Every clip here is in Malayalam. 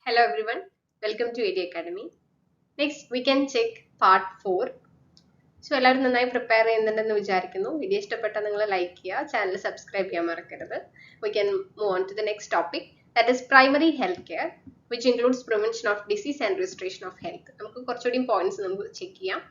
Hello everyone, welcome to AD Academy. Next, we can check part 4. So, എല്ലാവരും നന്നായി പ്രിപ്പയർ ചെയ്യുന്നുണ്ടെന്ന് വിചാരിക്കുന്നു. വീഡിയോ ഇഷ്ടപ്പെട്ടാൽ നിങ്ങൾ ലൈക്ക് ചെയ്യുക, ചാനൽ സബ്സ്ക്രൈബ് ചെയ്യാൻ മറക്കരുത്. We can move on to the next topic, that is primary health care, which includes prevention of disease and restoration of health. നമുക്ക് കുറച്ചുകൂടി പോയിന്റ്സ് നമുക്ക് ചെക്ക് ചെയ്യാം.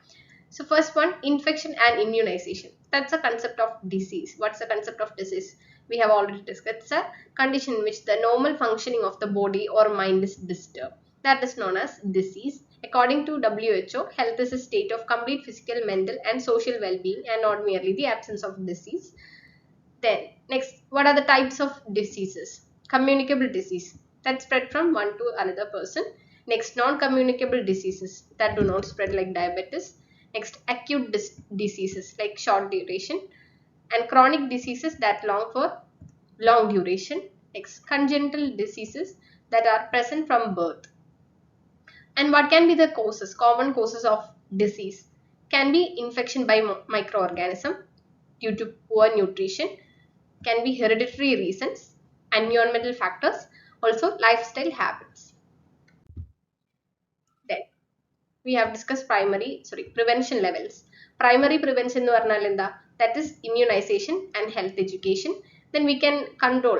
So, first one, infection and immunization. That's a concept of disease. What's the concept of disease? We have already discussed. It's a condition in which the normal functioning of the body or mind is disturbed. That is known as disease. According to WHO, health is a state of complete physical, mental and social well-being and not merely the absence of disease. Then, next, what are the types of diseases? Communicable disease, that spread from one to another person. Next, non-communicable diseases that do not spread like diabetes. Next, acute diseases like short duration, and chronic diseases that long duration. Next, congenital diseases that are present from birth. And what can be the causes? Common causes of disease can be infection by microorganism due to poor nutrition, can be hereditary reasons, environmental factors, also lifestyle habits. Then we have discussed prevention levels. Primary prevention എന്ന് പറഞ്ഞാൽ എന്താ? That is immunization and health education. Then we can control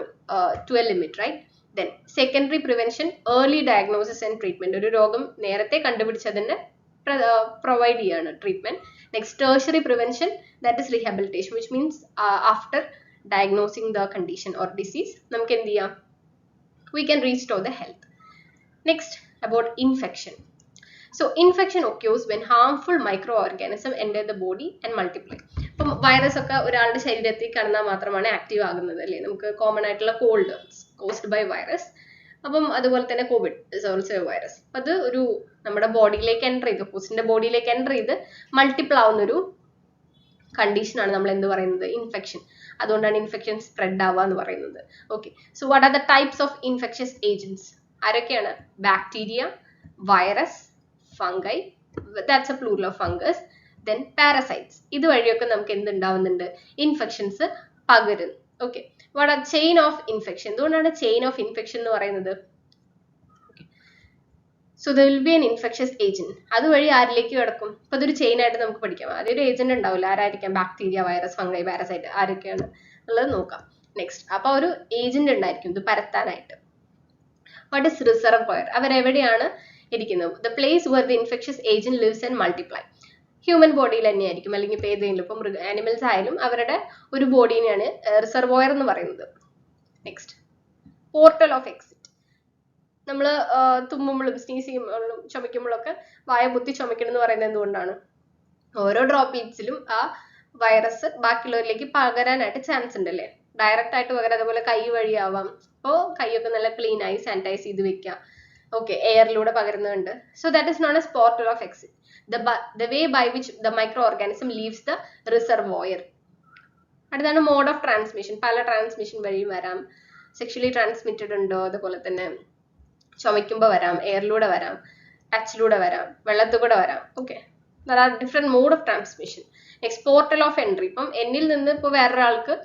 to a limit, right? Then secondary prevention, early diagnosis and treatment. ഒരു രോഗം നേരത്തെ കണ്ടുപിടിച്ചതിന് provide ചെയ്യാണ് treatment. Next, tertiary prevention, that is rehabilitation, which means after diagnosing the condition or disease, നമുക്ക് എന്ത് ചെയ്യാം? We can restore the health. Next, about infection. So, infection occurs when harmful microorganisms enter the body and multiply. ഇപ്പം വൈറസ് ഒക്കെ ഒരാളുടെ ശരീരത്തിൽ കടന്നാൽ മാത്രമാണ് ആക്റ്റീവ് ആകുന്നത് അല്ലേ? നമുക്ക് കോമൺ ആയിട്ടുള്ള കോൾഡ് കോസ്ഡ് ബൈ വൈറസ്. അപ്പം അതുപോലെ തന്നെ Covid is also A virus. അപ്പം അത് ഒരു നമ്മുടെ ബോഡിയിലേക്ക് എൻ്റർ ചെയ്ത് ഹോസ്റ്റിന്റെ ബോഡിയിലേക്ക് എൻ്റർ ചെയ്ത് മൾട്ടിപ്പിൾ ആവുന്ന ഒരു കണ്ടീഷനാണ് നമ്മൾ എന്ത് പറയുന്നത്? ഇൻഫെക്ഷൻ. അതുകൊണ്ടാണ് ഇൻഫെക്ഷൻ സ്പ്രെഡ് ആവുക എന്ന് പറയുന്നത്. Okay, so what are the types of infectious agents? ആരൊക്കെയാണ്? Bacteria, virus, fungi, that's a plural of fungus, then parasites. ഇതുവഴിയൊക്കെ നമുക്ക് എന്തുണ്ടാവുന്നുണ്ട്? ഇൻഫെക്ഷൻസ് പകരുന്നു. Okay, what are chain of infection? എന്തുകൊണ്ടാണ് ചെയിൻ ഓഫ് ഇൻഫെക്ഷൻ എന്ന് പറയുന്നത്? So there will be an infectious agent. അതുവഴി ആരിലേക്ക് കിടക്കും? ഇപ്പൊ അതൊരു ചെയിൻ ആയിട്ട് നമുക്ക് പഠിക്കാം. അതൊരു ഏജന്റ് ഉണ്ടാവില്ല. ആരായിരിക്കാം? ബാക്ടീരിയ, വൈറസ്, ഫംഗൈ, പാരസൈറ്റ് ആരൊക്കെയാണ് ഉള്ളത് നോക്കാം. നെക്സ്റ്റ്, അപ്പൊ ഒരു ഏജന്റ് ഉണ്ടായിരിക്കും ഇത് പരത്താനായിട്ട്. What is reservoir? അവരെവിടെയാണ് ഇരിക്കുന്നത്? The place where the infectious agent lives and multiply. Human ബോഡിയിൽ തന്നെയായിരിക്കും, അല്ലെങ്കിൽ ഇപ്പൊ ഏതെങ്കിലും ഇപ്പം ആനിമൽസ് ആയാലും അവരുടെ ഒരു ബോഡീനെയാണ് റിസർവോയർ എന്ന് പറയുന്നത്. Next, portal of exit. നമ്മൾ തുമ്മുമ്പോഴും സ്നീസ് ചെയ്യുമ്പോഴും ചുമയ്ക്കുമ്പോഴൊക്കെ വായ പൊത്തി ചുമക്കണം എന്ന് പറയുന്നത് എന്തുകൊണ്ടാണ്? ഓരോ ഡ്രോപ്ലെറ്റ്സിലും ആ വൈറസ് ബാക്കിയുള്ളവരിലേക്ക് പകരാനായിട്ട് ചാൻസ് ഉണ്ട് അല്ലേ? ഡയറക്റ്റ് ആയിട്ട് പകരം, അതുപോലെ കൈ വഴിയാവാം. അപ്പോൾ കൈയൊക്കെ നല്ല ക്ലീൻ ആയി സാനിറ്റൈസ് ചെയ്ത് വെക്കാം. ഓക്കെ, എയറിലൂടെ പകരുന്നുണ്ട്. So that is known as portal of exit, the way by which the microorganism leaves the reservoir. അടുത്താണ് മോഡ് ഓഫ് ട്രാൻസ്മിഷൻ. പല ട്രാൻസ്മിഷൻ വഴിയും വരാം. സെക്ഷലി ട്രാൻസ്മിറ്റഡ് ഉണ്ടോ? അതുപോലെ തന്നെ ചുമയ്ക്കുമ്പോൾ വരാം, എയറിലൂടെ വരാം, ടച്ചിലൂടെ വരാം, വെള്ളത്തിൽ കൂടെ വരാം. Okay, there are different mode of transmission. Next, portal of entry. ഇപ്പം എന്നിൽ നിന്ന് ഇപ്പോൾ വേറൊരാൾക്ക്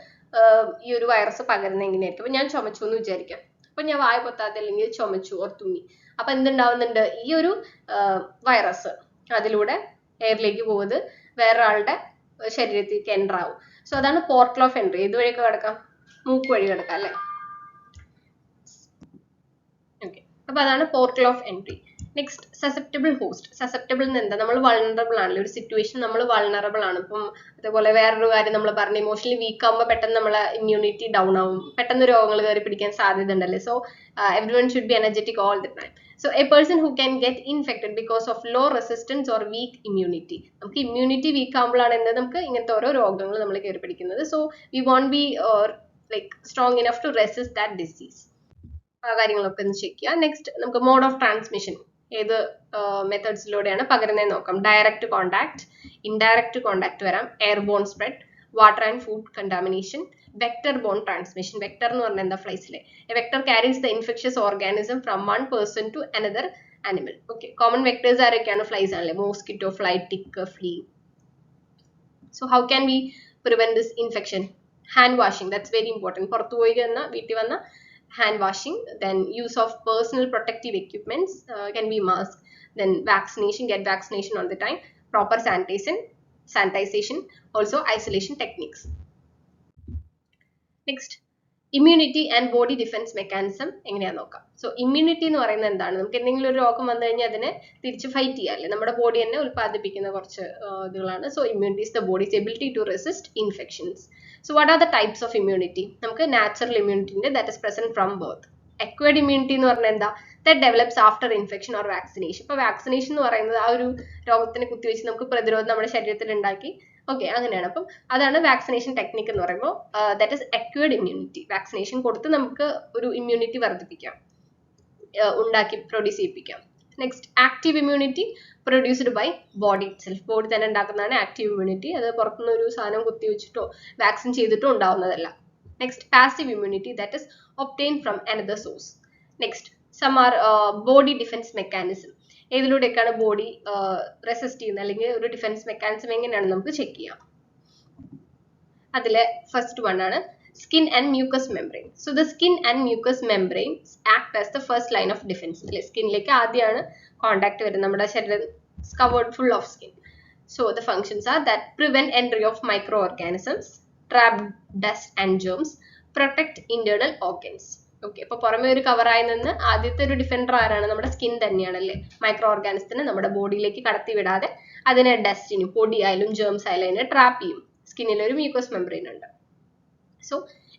ഈ ഒരു വൈറസ് പകരുന്നത് എങ്ങനെയായിരിക്കും? അപ്പൊ ഞാൻ ചുമച്ചു എന്ന് വിചാരിക്കാം. അപ്പൊ ഞാൻ വായ പൊത്താതെ അല്ലെങ്കിൽ ചുമച്ചു ഓർ തുമ്മി. അപ്പൊ എന്തുണ്ടാവുന്നുണ്ട്? ഈ ഒരു വൈറസ് അതിലൂടെ എയറിലേക്ക് പോകുന്നത് വേറൊരാളുടെ ശരീരത്തിലേക്ക് എൻ്റർ ആവും. സോ അതാണ് പോർട്ടൽ ഓഫ് എൻട്രി. ഇതുവഴിയൊക്കെ കിടക്കാം, മൂക്ക് വഴി കിടക്കാം അല്ലെ? ഓക്കെ, അപ്പൊ അതാണ് portal of entry. Next, susceptible host. Susceptible എന്ന് എന്താ? നമ്മൾ വൾണറബിൾ ആണല്ലോ, ഒരു സിറ്റുവേഷൻ നമ്മൾ വൾണറബിൾ ആണ്. ഇപ്പം അതേപോലെ വേറൊരു കാര്യം നമ്മൾ പറഞ്ഞു, ഇമോഷണലി വീക്ക് ആകുമ്പോൾ പെട്ടെന്ന് നമ്മളെ ഇമ്മ്യൂണിറ്റി ഡൗൺ ആവും, പെട്ടെന്ന് രോഗങ്ങൾ കയറി പിടിക്കാൻ സാധ്യത ഉണ്ടല്ലേ. So everyone should be energetic all the time. So a person who can get infected because of low resistance or weak immunity. നമുക്ക് ഇമ്മ്യൂണിറ്റി വീക്ക് ആകുമ്പോഴാണ് എന്ത് നമുക്ക് ഇങ്ങനത്തെ ഓരോ രോഗങ്ങൾ നമ്മൾ കയറി പിടിക്കുന്നത്. So we won't be like strong enough to resist that disease. ആ കാര്യങ്ങളൊക്കെ ഒന്ന് ചെക്ക് ചെയ്യാം. നെക്സ്റ്റ്, നമുക്ക് മോഡ് ഓഫ് ട്രാൻസ്മിഷൻ ഏത് മെത്തേഡ്സിലൂടെയാണ് പകരുന്നതെന്ന് നോക്കാം. ഡയറക്റ്റ് കോണ്ടാക്ട്, ഇൻഡയറക്റ്റ് കോണ്ടാക്ട് വരാം, airborne spread, water and food contamination, vector borne transmission. Vector എന്ന് പറഞ്ഞാൽ എന്താ? ഫ്ലൈസിലെ a vector carries the infectious organism from one person to another animal. Okay, common vectors ആരൊക്കെയാണ്? ഫ്ലൈസ് ആണല്ലേ, mosquito, fly, tick, flea. So how can we prevent this infection? Hand washing, that's very important. പുറത്തു പോയി വന്ന വീട്ടിൽ വന്ന hand washing, then use of personal protective equipments, can be mask, then vaccination, get vaccination on the time, proper sanitization, also isolation techniques. Next, immunity and body defense mechanism എങ്ങനെയാന്ന് നോക്കാം. സോ ഇമ്മ്യൂണിറ്റി എന്ന് പറയുന്നത് എന്താണ്? നമുക്ക് എന്തെങ്കിലും ഒരു രോഗം വന്നു കഴിഞ്ഞാൽ അതിനെ തിരിച്ച് ഫൈറ്റ് ചെയ്യാല്ലേ, നമ്മുടെ ബോഡി തന്നെ ഉൽപ്പാദിപ്പിക്കുന്ന കുറച്ച് ഇതുകളാണ്. So immunity is the body's ability to resist infections. So what are the types of immunity? നമുക്ക് natural immunity that is present from birth. Acquired immunity എന്ന് പറഞ്ഞാൽ എന്താ? ദാറ്റ് ഡെവലപ്സ് ആഫ്റ്റർ ഇൻഫെക്ഷൻ ഓർ വാക്സിനേഷൻ. ഇപ്പൊ വാക്സിനേഷൻ എന്ന് പറയുന്നത് ആ ഒരു രോഗത്തിനെ കുത്തിവെച്ച് നമുക്ക് പ്രതിരോധം നമ്മുടെ ശരീരത്തിൽ ഉണ്ടാക്കി, ഓക്കെ, അങ്ങനെയാണ്. അപ്പം അതാണ് വാക്സിനേഷൻ ടെക്നിക് എന്ന് പറയുമ്പോൾ that is acquired immunity. Vaccination കൊടുത്ത് നമുക്ക് ഒരു ഇമ്മ്യൂണിറ്റി വർദ്ധിപ്പിക്കാം, ഉണ്ടാക്കി പ്രൊഡ്യൂസ് ചെയ്യിപ്പിക്കാം. Next, active immunity produced by body itself. Body തന്നെ ഉണ്ടാക്കുന്നതാണ് ആക്റ്റീവ് ഇമ്മ്യൂണിറ്റി. അത് പുറത്തുനിന്ന് ഒരു സാധനം കുത്തിവെച്ചിട്ടോ വാക്സിൻ ചെയ്തിട്ടോ ഉണ്ടാവുന്നതല്ല. Next, passive immunity that is obtain from another source. Next, some are body defence mechanism. ഏതിലൂടെയൊക്കെയാണ് ബോഡി റെസിസ്റ്റ് ചെയ്യുന്നത്, അല്ലെങ്കിൽ ഒരു ഡിഫെൻസ് മെക്കാനിസം എങ്ങനെയാണ് നമുക്ക് ചെക്ക് ചെയ്യാം. അതിലെ ഫസ്റ്റ് വൺ ആണ് skin and mucous membrane. So the skin and mucous membranes act as the first line of defense. സ്കിന്നിലേക്ക് ആദ്യമാണ് കോണ്ടാക്ട് വരുന്നത്. നമ്മുടെ ശരീരം is covered full of skin. So the functions are that prevent entry of microorganisms, trap dust and germs, protect internal organs. Okay, അപ്പൊ പുറമെ ഒരു കവറായി നിന്ന് ആദ്യത്തെ ഒരു ഡിഫൻഡർ ആരാണ്? നമ്മുടെ സ്കിൻ തന്നെയാണല്ലേ. മൈക്രോ ഓർഗാനിസത്തിനെ നമ്മുടെ ബോഡിയിലേക്ക് കടത്തി വിടാതെ അതിനെ ഡസ്റ്റിനും പൊടി ആയാലും ജേംസ് ആയാലും അതിനെ ട്രാപ്പ് ചെയ്യും. സ്കിന്നിൽ ഒരു മ്യൂക്കസ് മെംബ്രെയിൻ ഉണ്ട്. So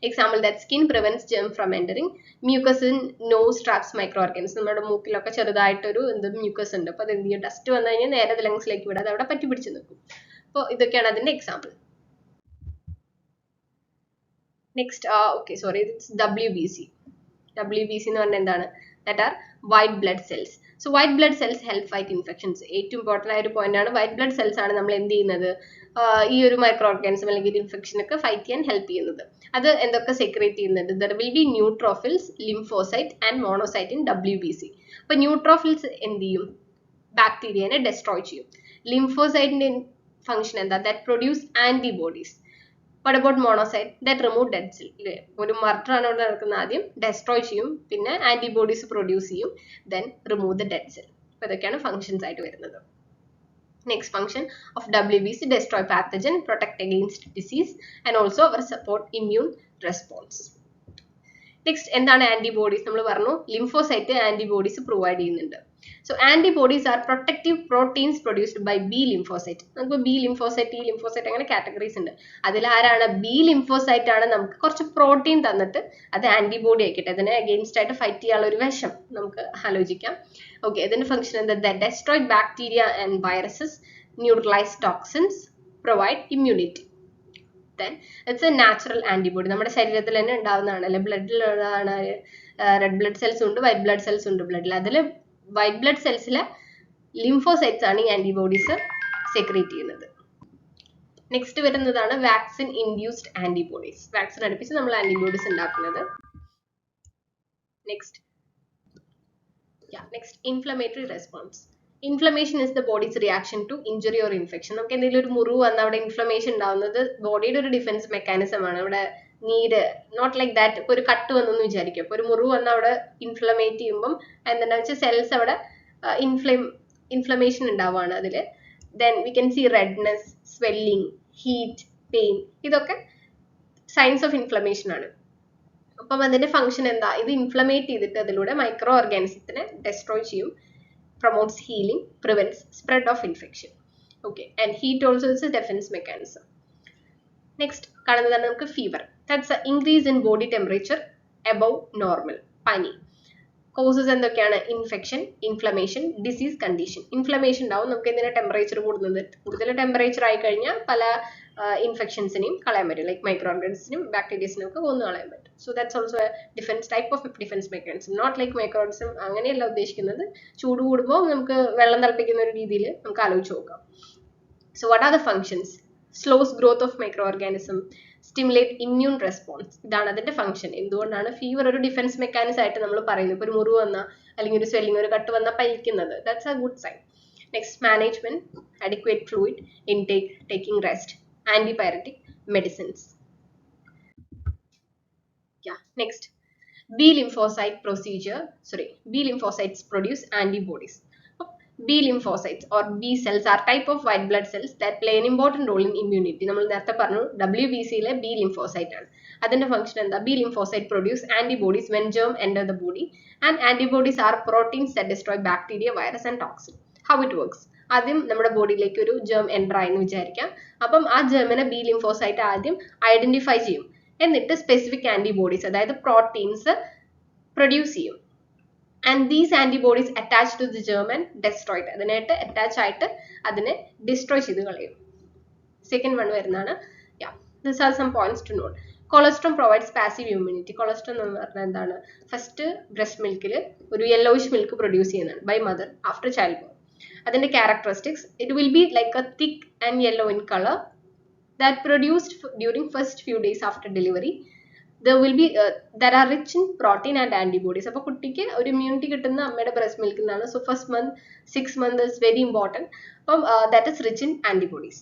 example that skin prevents germ from entering. Mucus in nose traps microorganisms. നമ്മുടെ മൂക്കിലൊക്കെ ചെറുതായിട്ടൊരു മ്യൂക്കസ് ഉണ്ട്. അപ്പൊ അത് എന്ത് ചെയ്യും? ഡസ്റ്റ് വന്നു കഴിഞ്ഞാൽ നേരെ ലങ്സിലേക്ക് വിടാതെ അവിടെ പറ്റി പിടിച്ച് നിൽക്കും. അപ്പോൾ ഇതൊക്കെയാണ് അതിന്റെ example. Next, okay, sorry, it's WBC. WBC എന്ന് പറഞ്ഞാൽ എന്താണ്? That are white blood cells. So white blood cells help fight infections. ഏറ്റവും ഇമ്പോർട്ടൻ്റ് ആയ ഒരു പോയിന്റ് ആണ്. വൈറ്റ് ബ്ലഡ് സെൽസ് ആണ് നമ്മൾ എന്ത് ചെയ്യുന്നത്? ഈ ഒരു മൈക്രോ ഓർഗാനിസം അല്ലെങ്കിൽ ഇൻഫെക്ഷൻ ഒക്കെ ഫൈറ്റ് ചെയ്യാൻ ഹെൽപ്പ് ചെയ്യുന്നത്. അത് എന്തൊക്കെ സെക്രേറ്റ് ചെയ്യുന്നുണ്ട്? There will B neutrophils, lymphocyte and monocyte in WBC. അപ്പൊ ന്യൂട്രോഫിൽസ് എന്ത് ചെയ്യും? ബാക്ടീരിയനെ ഡെസ്ട്രോയ് ചെയ്യും. ലിംഫോസൈറ്റിന്റെ ഫംഗ്ഷൻ എന്താ? That produce antibodies. What about monocyte? That remove dead cell. ഒരു മർട്ടർ ആണ് ഇവിടെ നടക്കുന്നത്. ആദ്യം ഡെസ്ട്രോയ് ചെയ്യും, പിന്നെ ആന്റിബോഡീസ് പ്രൊഡ്യൂസ് ചെയ്യും, then remove the dead cell. അപ്പൊ ഇതൊക്കെയാണ് ഫംഗ്ഷൻസ് ആയിട്ട് വരുന്നത്. Next function of WBC, destroy pathogen, protect against disease and also our support immune response. Next, എന്താണ് ആന്റിബോഡീസ്? നമ്മൾ പറഞ്ഞു ലിംഫോസൈറ്റ് ആന്റിബോഡീസ് പ്രൊവൈഡ് ചെയ്യുന്നുണ്ട്. So antibodies are protective proteins produced by B lymphocyte. നമുക്ക് B lymphocyte, E lymphocyte അങ്ങനെ കാറ്റഗറീസ് ഉണ്ട്. അതിൽ ആരാണ്? B lymphocyte ആണ് നമുക്ക് കുറച്ച് പ്രോട്ടീൻ തന്നിട്ട് അത് ആന്റിബോഡി ആക്കിയിട്ട് അതിനെ അഗെയിൻസ്റ്റ് ആയിട്ട് ഫൈറ്റ് ചെയ്യാനുള്ള ഒരു വശം നമുക്ക് ആലോചിക്കാം. ഓക്കെ, ഇതിന്റെ ഫംഗ്ഷൻ എന്താ? Destroy bacteria and viruses, neutralise toxins, provide immunity. Then it's a natural antibody. നമ്മുടെ ശരീരത്തിൽ തന്നെ ഉണ്ടാവുന്നതാണ് അല്ലെ. ബ്ലഡിലുള്ളതാണ്. റെഡ് ബ്ലഡ് സെൽസ് ഉണ്ട്, വൈറ്റ് ബ്ലഡ് സെൽസ് ഉണ്ട് ബ്ലഡിൽ. അതിൽ വൈറ്റ് ബ്ലഡ് സെൽസിലെ ലിംഫോസൈറ്റ്സ് ആണ് ഈ ആന്റിബോഡീസ് സെക്രീറ്റ് ചെയ്യുന്നത്. നെക്സ്റ്റ് വരുന്നതാണ് വാക്സിൻ ഇൻഡ്യൂസ്ഡ് ആന്റിബോഡീസ്. വാക്സിൻ അടുപ്പിച്ച് നമ്മൾ ആന്റിബോഡീസ് ഉണ്ടാക്കുന്നത്. Next, inflammatory response. Inflammation is the body's reaction to injury or infection. നമുക്ക് എന്തെങ്കിലും ഒരു മുറിവ് വന്നാൽ അവിടെ ഇൻഫ്ലമേഷൻ ഉണ്ടാവുന്നത് ബോഡിയുടെ ഒരു ഡിഫൻസ് മെക്കാനിസം ആണ്. അവിടെ നീര്, നോട്ട് ലൈക്ക് ദാറ്റ്. ഇപ്പൊ ഒരു കട്ട് വന്നെന്ന് വിചാരിക്കും, അപ്പൊ ഒരു മുറിവ് വന്ന് അവിടെ ഇൻഫ്ലമേറ്റ് ചെയ്യുമ്പോൾ എന്താണെന്ന് വെച്ചാൽ സെൽസ് അവിടെ ഇൻഫ്ലമേഷൻ ഉണ്ടാവുകയാണ് അതിൽ. Then we can C redness, swelling, heat, pain. ഇതൊക്കെ സൈൻസ് ഓഫ് ഇൻഫ്ലമേഷൻ ആണ്. അപ്പം അതിന്റെ ഫംഗ്ഷൻ എന്താ? ഇത് ഇൻഫ്ലമേറ്റ് ചെയ്തിട്ട് അതിലൂടെ മൈക്രോ ഓർഗാനിസത്തിനെ ഡെസ്ട്രോയ് ചെയ്യും. Promotes healing, prevents spread of infection. Okay, and heat also is A defence mechanism. Next കാണുന്നതാണ് നമുക്ക് fever. That's increase in body temperature above normal. പനി. കോസസ് എന്തൊക്കെയാണ്? Infection, inflammation, disease condition. Inflammation ഉണ്ടാവും. നമുക്ക് എന്തിനാ ടെമ്പറേച്ചർ കൂടുന്നത്? കൂടുതൽ ടെമ്പറേച്ചർ ആയി കഴിഞ്ഞാൽ പല ഇൻഫെക്ഷൻസിനെയും കളയാൻ പറ്റും. ലൈക്ക് മൈക്രോ ഓർഗാനിസിനും ബാക്ടീരിയസിനും ഒക്കെ കൊന്നു കളയാൻ പറ്റും. So that's also a defence type of defence mechanism. Not like micro organism അങ്ങനെയല്ല ഉദ്ദേശിക്കുന്നത്. ചൂട് കൂടുമ്പോൾ നമുക്ക് വെള്ളം തിളപ്പിക്കുന്ന ഒരു രീതിയിൽ നമുക്ക് ആലോചിച്ച് നോക്കാം. So what are the functions? Slows growth of micro organism, stimulate immune response. ഇതാണ് അതിന്റെ ഫംഗ്ഷൻ. എന്തുകൊണ്ടാണ് ഫീവർ ഒരു ഡിഫൻസ് മെക്കാനിസം ആയിട്ട് നമ്മൾ പറയുന്നത്? ഇപ്പൊ ഒരു മുറിവ് വന്നാൽ അല്ലെങ്കിൽ ഒരു സ്വെല്ലിംഗ്, ഒരു കട്ട് വന്നാൽ പനിക്കുന്നത്. That's a good sign. Next, management, adequate fluid intake, taking rest, antipyretic medicines. Next, B lymphocytes produce antibodies. B lymphocytes or B cells are type of white blood cells that play an important role in immunity. നമ്മൾ നേരത്തെ പറഞ്ഞു WBC യിലെ B lymphocyte ആണ്. അതിന്റെ function എന്താ? B lymphocyte produce antibodies when germ enter the body, and antibodies are proteins that destroy bacteria, virus and toxin. How it works? ആദ്യം നമ്മുടെ ബോഡിയിലേക്ക് ഒരു germ enter ആയെന്ന് വിചാരിക്കാം. അപ്പം ആ germനെ B lymphocyte ആദ്യം ഐഡന്റിഫൈ ചെയ്യും. എന്നിട്ട് സ്പെസിഫിക് ആന്റിബോഡീസ് അതായത് പ്രോട്ടീൻസ് പ്രൊഡ്യൂസ് ചെയ്യും. And these antibodies attach to the germ and destroy it. അതിനായിട്ട് attach ആയിട്ട് അതിനെ destroy ചെയ്ത് കളയും. Second one വരുന്നതാണ്. Yeah, these are some points to note. Colostrum provides passive immunity. Colostrum എന്ന് പറഞ്ഞാൽ എന്താണ്? ഫസ്റ്റ് ബ്രസ്റ്റ് മിൽക്കിൽ ഒരു യെല്ലോയിഷ് മിൽക്ക് പ്രൊഡ്യൂസ് ചെയ്യുന്നതാണ് by mother after child birth. അതിന്റെ characteristics it will be like a thick and yellow in colour that produced during first few days after delivery. There will be that are rich in protein and antibodies. അപ്പോൾ കുട്ടിക്ക് ഒരു immunity കിട്ടുന്ന അമ്മയുടെ ബ്രസ്റ്റ് മിൽക്കിൽ നിന്നാണ്. So first month 6 months is very important. അപ്പം that is rich in antibodies,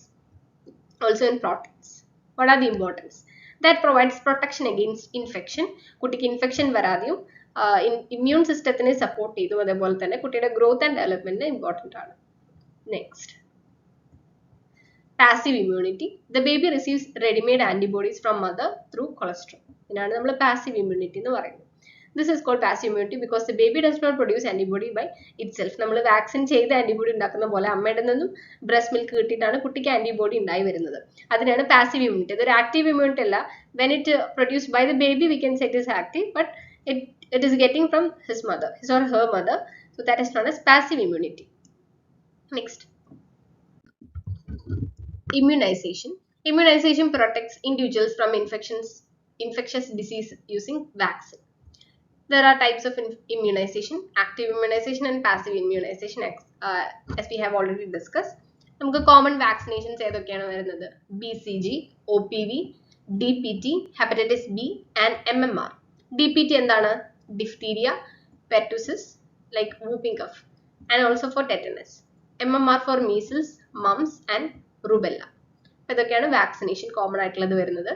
also in proteins. What are the importance? That provides protection against infection. കുട്ടിക്ക് ഇൻഫെക്ഷൻ വരാതെയും ഇമ്മ്യൂൺ സിസ്റ്റത്തിനെ സപ്പോർട്ട് ചെയ്തു. അതേപോലെ തന്നെ കുട്ടിയുടെ ഗ്രോത്ത് ആൻഡ് ഡെവലപ്മെന്റ് ഇമ്പോർട്ടൻ്റ് ആണ്. Next, passive immunity. The baby receives ready-made antibodies from mother through colostrum. ഇതിനാണ് നമ്മൾ passive immunity എന്ന് പറയുന്നത്. This is called passive immunity because the baby does not produce antibody by itself. നമ്മൾ വാക്സിൻ ചെയ്ത് ആന്റിബോഡി ഉണ്ടാക്കുന്ന പോലെ അമ്മയുടെ നിന്നും ബ്രസ്റ്റ് മിൽക്ക് കിട്ടിയിട്ടാണ് കുട്ടിക്ക് ആന്റിബോഡി ഉണ്ടായി വരുന്നത്. അതിനാണ് passive immunity. ഇതൊരു ആക്റ്റീവ് immunity അല്ല. When it produced by the baby, we can say it is active, but it is getting from his or her mother. So that is known as passive immunity. Next, immunization. Immunization protects individuals from infectious disease using vaccine. There are types of immunization: active immunization and passive immunization, as we have already discussed. നമുക്ക് common vaccinations ഏതൊക്കെയാണ് വരുന്നത്? BCG, OPV, DPT, hepatitis B and MMR. DPT എന്താണ്? Diphtheria, pertussis, like whooping cough, and also for tetanus. MMR for measles, mumps and rubella. ഇതൊക്കെയാണ് വാക്സിനേഷൻ കോമൺ ആയിട്ടുള്ളത് വരുന്നത്.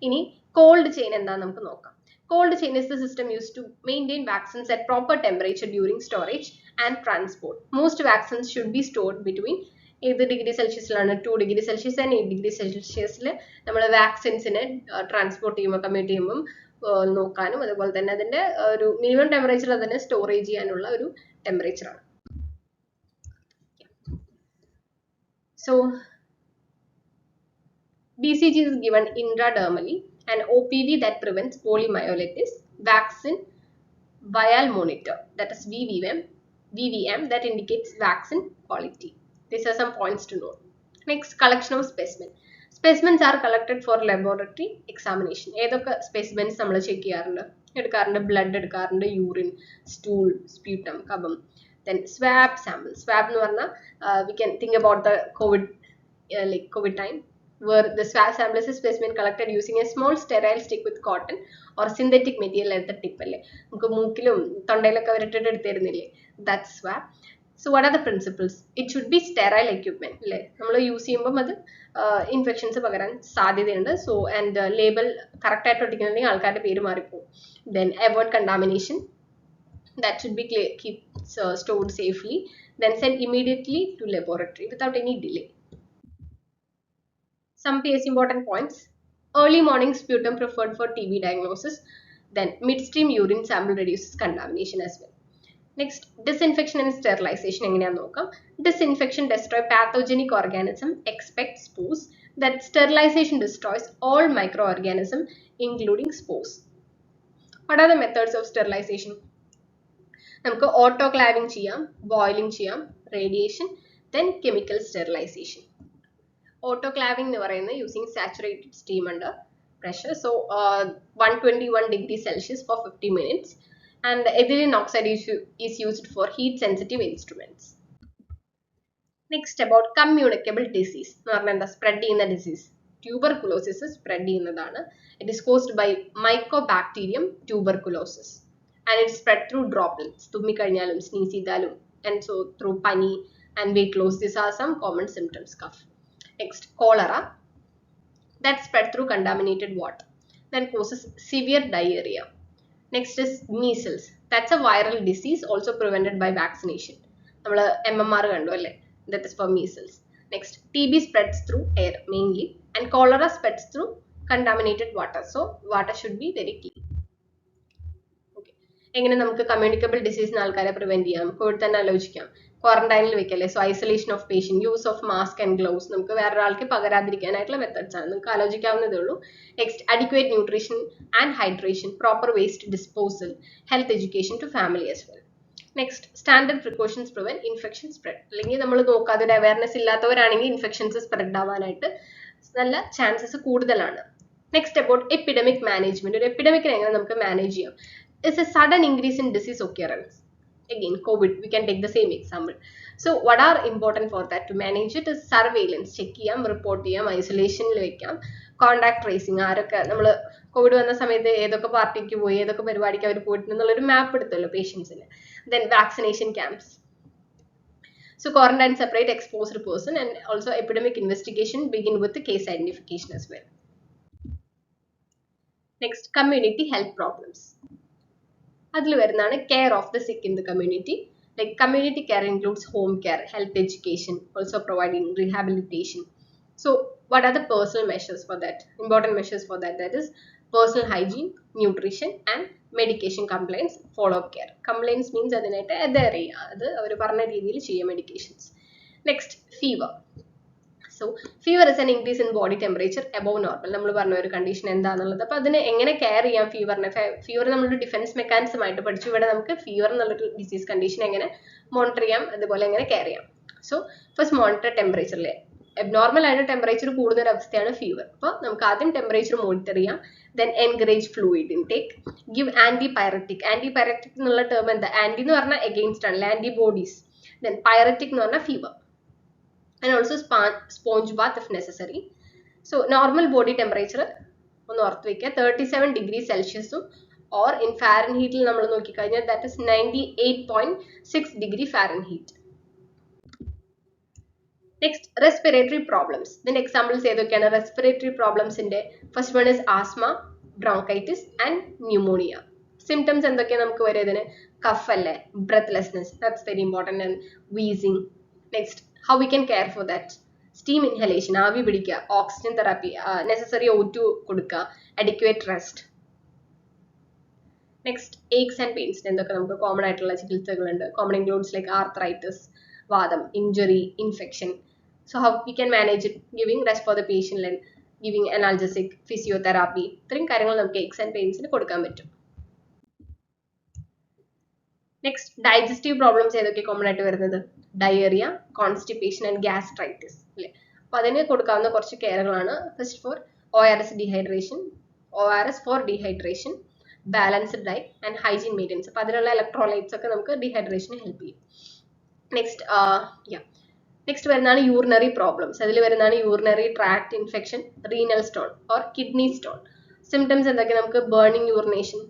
ഇനി കോൾഡ് ചെയിൻ എന്താണെന്ന് നമുക്ക് നോക്കാം. Cold chain is the system used to maintain vaccines at proper temperature during storage and transport. Most vaccines should be stored between ഏത് ഡിഗ്രി സെൽഷ്യസിലാണ്? 2 ഡിഗ്രി സെൽഷ്യസ് ആൻഡ് 8 ഡിഗ്രി സെൽഷ്യസിൽ നമ്മൾ വാക്സിൻസിനെ ട്രാൻസ്പോർട്ട് ചെയ്യുമ്പോൾ കമ്മ്യൂട്ട് ചെയ്യുമ്പം നോക്കാനും അതുപോലെ തന്നെ അതിന്റെ ഒരു മിനിമം ടെമ്പറേച്ചർ അതിനെ സ്റ്റോറേജ് ചെയ്യാനുള്ള ഒരു ടെമ്പറേച്ചറാണ്. So BCG is given intradermally and OPV that prevents poliomyelitis, vaccine vial monitor, that is VVM that indicates vaccine quality. These are some points to note. Next, collection of specimen. Specimens are collected for laboratory examination. ഏതൊക്കെ specimens നമ്മൾ ചെക്ക് ചെയ്യാറുണ്ട്? എടുക്കാറുണ്ട് ബ്ലഡ് എടുക്കാറുണ്ട്, യൂറിൻ, സ്റ്റൂൾ, സ്പ്യൂട്ടം, കഫം. Then swab sample. Swab എന്ന് പറഞ്ഞാൽ we can think about the COVID time, where the swab sample is a specimen collected using a small sterile stick with cotton or synthetic material at the tip അല്ലേ? നമുക്ക് മൂക്കിലും തൊണ്ടയിലൊക്കെ വരട്ടിട്ട് എടുത്തിരുന്നില്ലേ? That's swab. So what are the principles? It should be sterile equipment അല്ലേ? നമ്മൾ യൂസ് ചെയ്യുമ്പം അത് ഇൻഫെക്ഷൻസ് പകരാൻ സാധ്യതയുണ്ട്. സോ ആൻഡ് ലേബൽ കറക്റ്റ് ആയിട്ട് ഒട്ടിക്കുന്നുണ്ടെങ്കിൽ ആൾക്കാരുടെ പേര് മാറിപ്പോകും. Then avoid contamination. That should be stored safely. Then send immediately to laboratory without any delay. Some PS important points. Early morning sputum preferred for TB diagnosis. Then midstream urine sample reduces contamination as well. Next, disinfection and sterilization. എങ്ങനെയാണെന്ന് നോക്കാം. Disinfection destroy pathogenic organism except spores. That sterilization destroys all microorganism including spores. What are the methods of sterilization? നമുക്ക് ഓട്ടോക്ലാവിംഗ് ചെയ്യാം, ബോയിലിംഗ് ചെയ്യാം, റേഡിയേഷൻ, then chemical sterilization. ഓട്ടോക്ലാവിംഗ് എന്ന് പറയുന്നത് using saturated steam under pressure, so 121 degrees Celsius for 50 minutes, and ethylene oxide is used for heat sensitive instruments. Next, about communicable disease എന്ന് പറഞ്ഞാൽ എന്താ? സ്പ്രെഡ് ചെയ്യുന്ന ഡിസീസ്. ട്യൂബർകുലോസിസ് സ്പ്രെഡ് ചെയ്യുന്നതാണ്. It is caused by mycobacterium tuberculosis and it's spread through droplets. തുമ്മിക്കഴിഞ്ഞാലും സ്നീസ് ചെയ്താലും, and so through പനി and weight loss. These are some common symptoms. Cough. Next, cholera that spread through contaminated water, then causes severe diarrhea. Next is measles. That's a viral disease also prevented by vaccination. നമ്മൾ MMR കണ്ടു അല്ലേ? That is for measles. Next, TB spreads through air mainly, and cholera spreads through contaminated water. So water should be very clean. Okay. എങ്ങനെ നമുക്ക് കമ്മ്യൂണിക്കബിൾ ഡിസീസിന് ആൾക്കാരെ പ്രിവെന്റ് ചെയ്യാം? കോവിഡ് തന്നെ ആലോചിക്കാം. ക്വാറന്റൈനിൽ വെക്കല്ലേ? So isolation of patient, use of mask and gloves, നമുക്ക് വേറൊരാൾക്ക് പകരാതിരിക്കാനായിട്ടുള്ള മെത്തേഡ്സ് ആണ്. നിങ്ങൾക്ക് ആലോചിക്കാവുന്നതേ ഉള്ളൂ. Next, adequate nutrition and hydration, proper waste disposal, health education to family as well. Next, standard precautions prevent infection spread. അല്ലെങ്കിൽ നമ്മൾ നോക്കാതെ ഒരു അവയർനെസ് ഇല്ലാത്തവരാണെങ്കിൽ ഇൻഫെക്ഷൻസ് സ്പ്രെഡ് ആവാനായിട്ട് നല്ല ചാൻസസ് കൂടുതലാണ്. Next, about epidemic management. ഒരു എപ്പിഡമിക്കിനെ എങ്ങനെ നമുക്ക് മാനേജ് ചെയ്യാം? It's A sudden increase in disease occurrence. Again, COVID, we can take the same example. So what are important for that to manage it is surveillance. Check ചെയ്യാം, റിപ്പോർട്ട് ചെയ്യാം, ഐസൊലേഷനിൽ വെക്കാം, കോണ്ടാക്ട് ട്രേസിങ്. ആരൊക്കെ നമ്മൾ കോവിഡ് വന്ന സമയത്ത് ഏതൊക്കെ പാർട്ടിക്ക് പോയി, ഏതൊക്കെ പരിപാടിക്ക് അവർ പോയിട്ടുണ്ടെന്നുള്ളൊരു മാപ്പ് എടുത്തല്ലോ പേഷ്യൻസിന്. Then vaccination camps. So quarantine separate exposed person, and also epidemic investigation begin with the case identification as well. Next, community health problems. അതിൽ വരുന്നതാണ് care of the sick in the community. Like community care includes home care, health education, also providing rehabilitation. So what are the personal measures for that? Important measures for that is personal hygiene, nutrition and medication compliance, follow up care. Compliance means അതിനായിട്ട് അഡയർ ചെയ്യുക, അത് അവർ പറഞ്ഞ രീതിയിൽ ചെയ്യുക medications. Next, fever. So fever is an increase in body temperature above normal. നമ്മൾ പറഞ്ഞ ഒരു കണ്ടീഷൻ എന്താണെന്നുള്ളത്. അപ്പോൾ അതിനെ എങ്ങനെ കെയർ ചെയ്യാം ഫീവറിനെ? ഫീവർ നമ്മളൊരു ഡിഫൻസ് മെക്കാനിസം ആയിട്ട് പഠിച്ചു. ഇവിടെ നമുക്ക് ഫീവർ എന്നുള്ളൊരു ഡിസീസ് കണ്ടീഷൻ എങ്ങനെ മോണിറ്റർ ചെയ്യാം, അതുപോലെ എങ്ങനെ കെയർ ചെയ്യാം. സോ ഫസ്റ്റ് മോണിറ്റർ ടെമ്പറേച്ചറിലെ എബ്നോർമൽ ആയിട്ട് ടെമ്പറേച്ചർ കൂടുന്ന ഒരു അവസ്ഥയാണ് ഫീവർ. അപ്പോൾ നമുക്ക് ആദ്യം ടെമ്പറേച്ചർ മോണിറ്റർ ചെയ്യാം. Then encourage fluid intake, give antipyretic. Antipyretic എന്നുള്ള ടേം എന്താ? ആന്റി എന്ന് പറഞ്ഞാൽ എഗെയിൻസ്റ്റ് ആണല്ലേ, ആന്റിബോഡീസ്. ദെൻ പൈററ്റിക് എന്ന് പറഞ്ഞാൽ fever. And also sponge bath if necessary. So normal body temperature ഒന്ന് ഓർത്ത് വെക്കുക 37 ഡിഗ്രി സെൽഷ്യസും, ഓർ ഇൻ ഫാരൻഹീറ്റിൽ നമ്മൾ നോക്കിക്കഴിഞ്ഞാൽ that is 98.6 degree Fahrenheit. Next, respiratory problems. ഇതിന്റെ എക്സാമ്പിൾസ് ഏതൊക്കെയാണ് റെസ്പിറേറ്ററി പ്രോബ്ലംസിന്റെ? First one is asthma, bronchitis and pneumonia. Symptoms എന്തൊക്കെയാണ് നമുക്ക് വരിക ഇതിന്? കഫ് അല്ലേ, breathlessness, that's very important, and wheezing. Next, how we can care for that? Steam inhalation, ആവി പിടിക്കുക, ഓക്സിജൻ തെറാപ്പി, നെസസറി O2 കൊടുക്കുക, adequate rest. Next, aches and pains. എന്തൊക്കെ നമുക്ക് കോമൺ ആയിട്ടുള്ള ചികിത്സകളുണ്ട്? കോമൺ ഇൻക്ലൂഡ്സ് ലൈക്ക് ആർത്രൈറ്റിസ്, വാദം, injury, infection. So how we can manage it? Giving rest for the patient and giving analgesic, physiotherapy. ഇത്രയും കാര്യങ്ങൾ നമുക്ക് aches and pains കൊടുക്കാൻ പറ്റും. നെക്സ്റ്റ്, ഡൈജസ്റ്റീവ് പ്രോബ്ലംസ് ഏതൊക്കെ കോമൺ ആയിട്ട് വരുന്നത്? ഡയറിയ, കോൺസ്റ്റിപ്പേഷൻ ആൻഡ് ഗ്യാസ്ട്രൈറ്റിസ് അല്ലേ. അപ്പോൾ അതിന് കൊടുക്കാവുന്ന കുറച്ച് കെയറുകളാണ്. First for ORS dehydration, ORS for dehydration, balanced diet and hygiene maintenance. അപ്പോൾ അതിലുള്ള ഇലക്ട്രോലൈറ്റ്സ് ഒക്കെ നമുക്ക് ഡീഹൈഡ്രേഷന് ഹെൽപ്പ് ചെയ്യും. നെക്സ്റ്റ് വരുന്നതാണ് യൂറിനറി പ്രോബ്ലംസ്. അതിൽ വരുന്നതാണ് urinary tract infection, renal stone or kidney stone. Symptoms എന്തൊക്കെ? നമുക്ക് ബേണിംഗ് യൂറിനേഷൻ,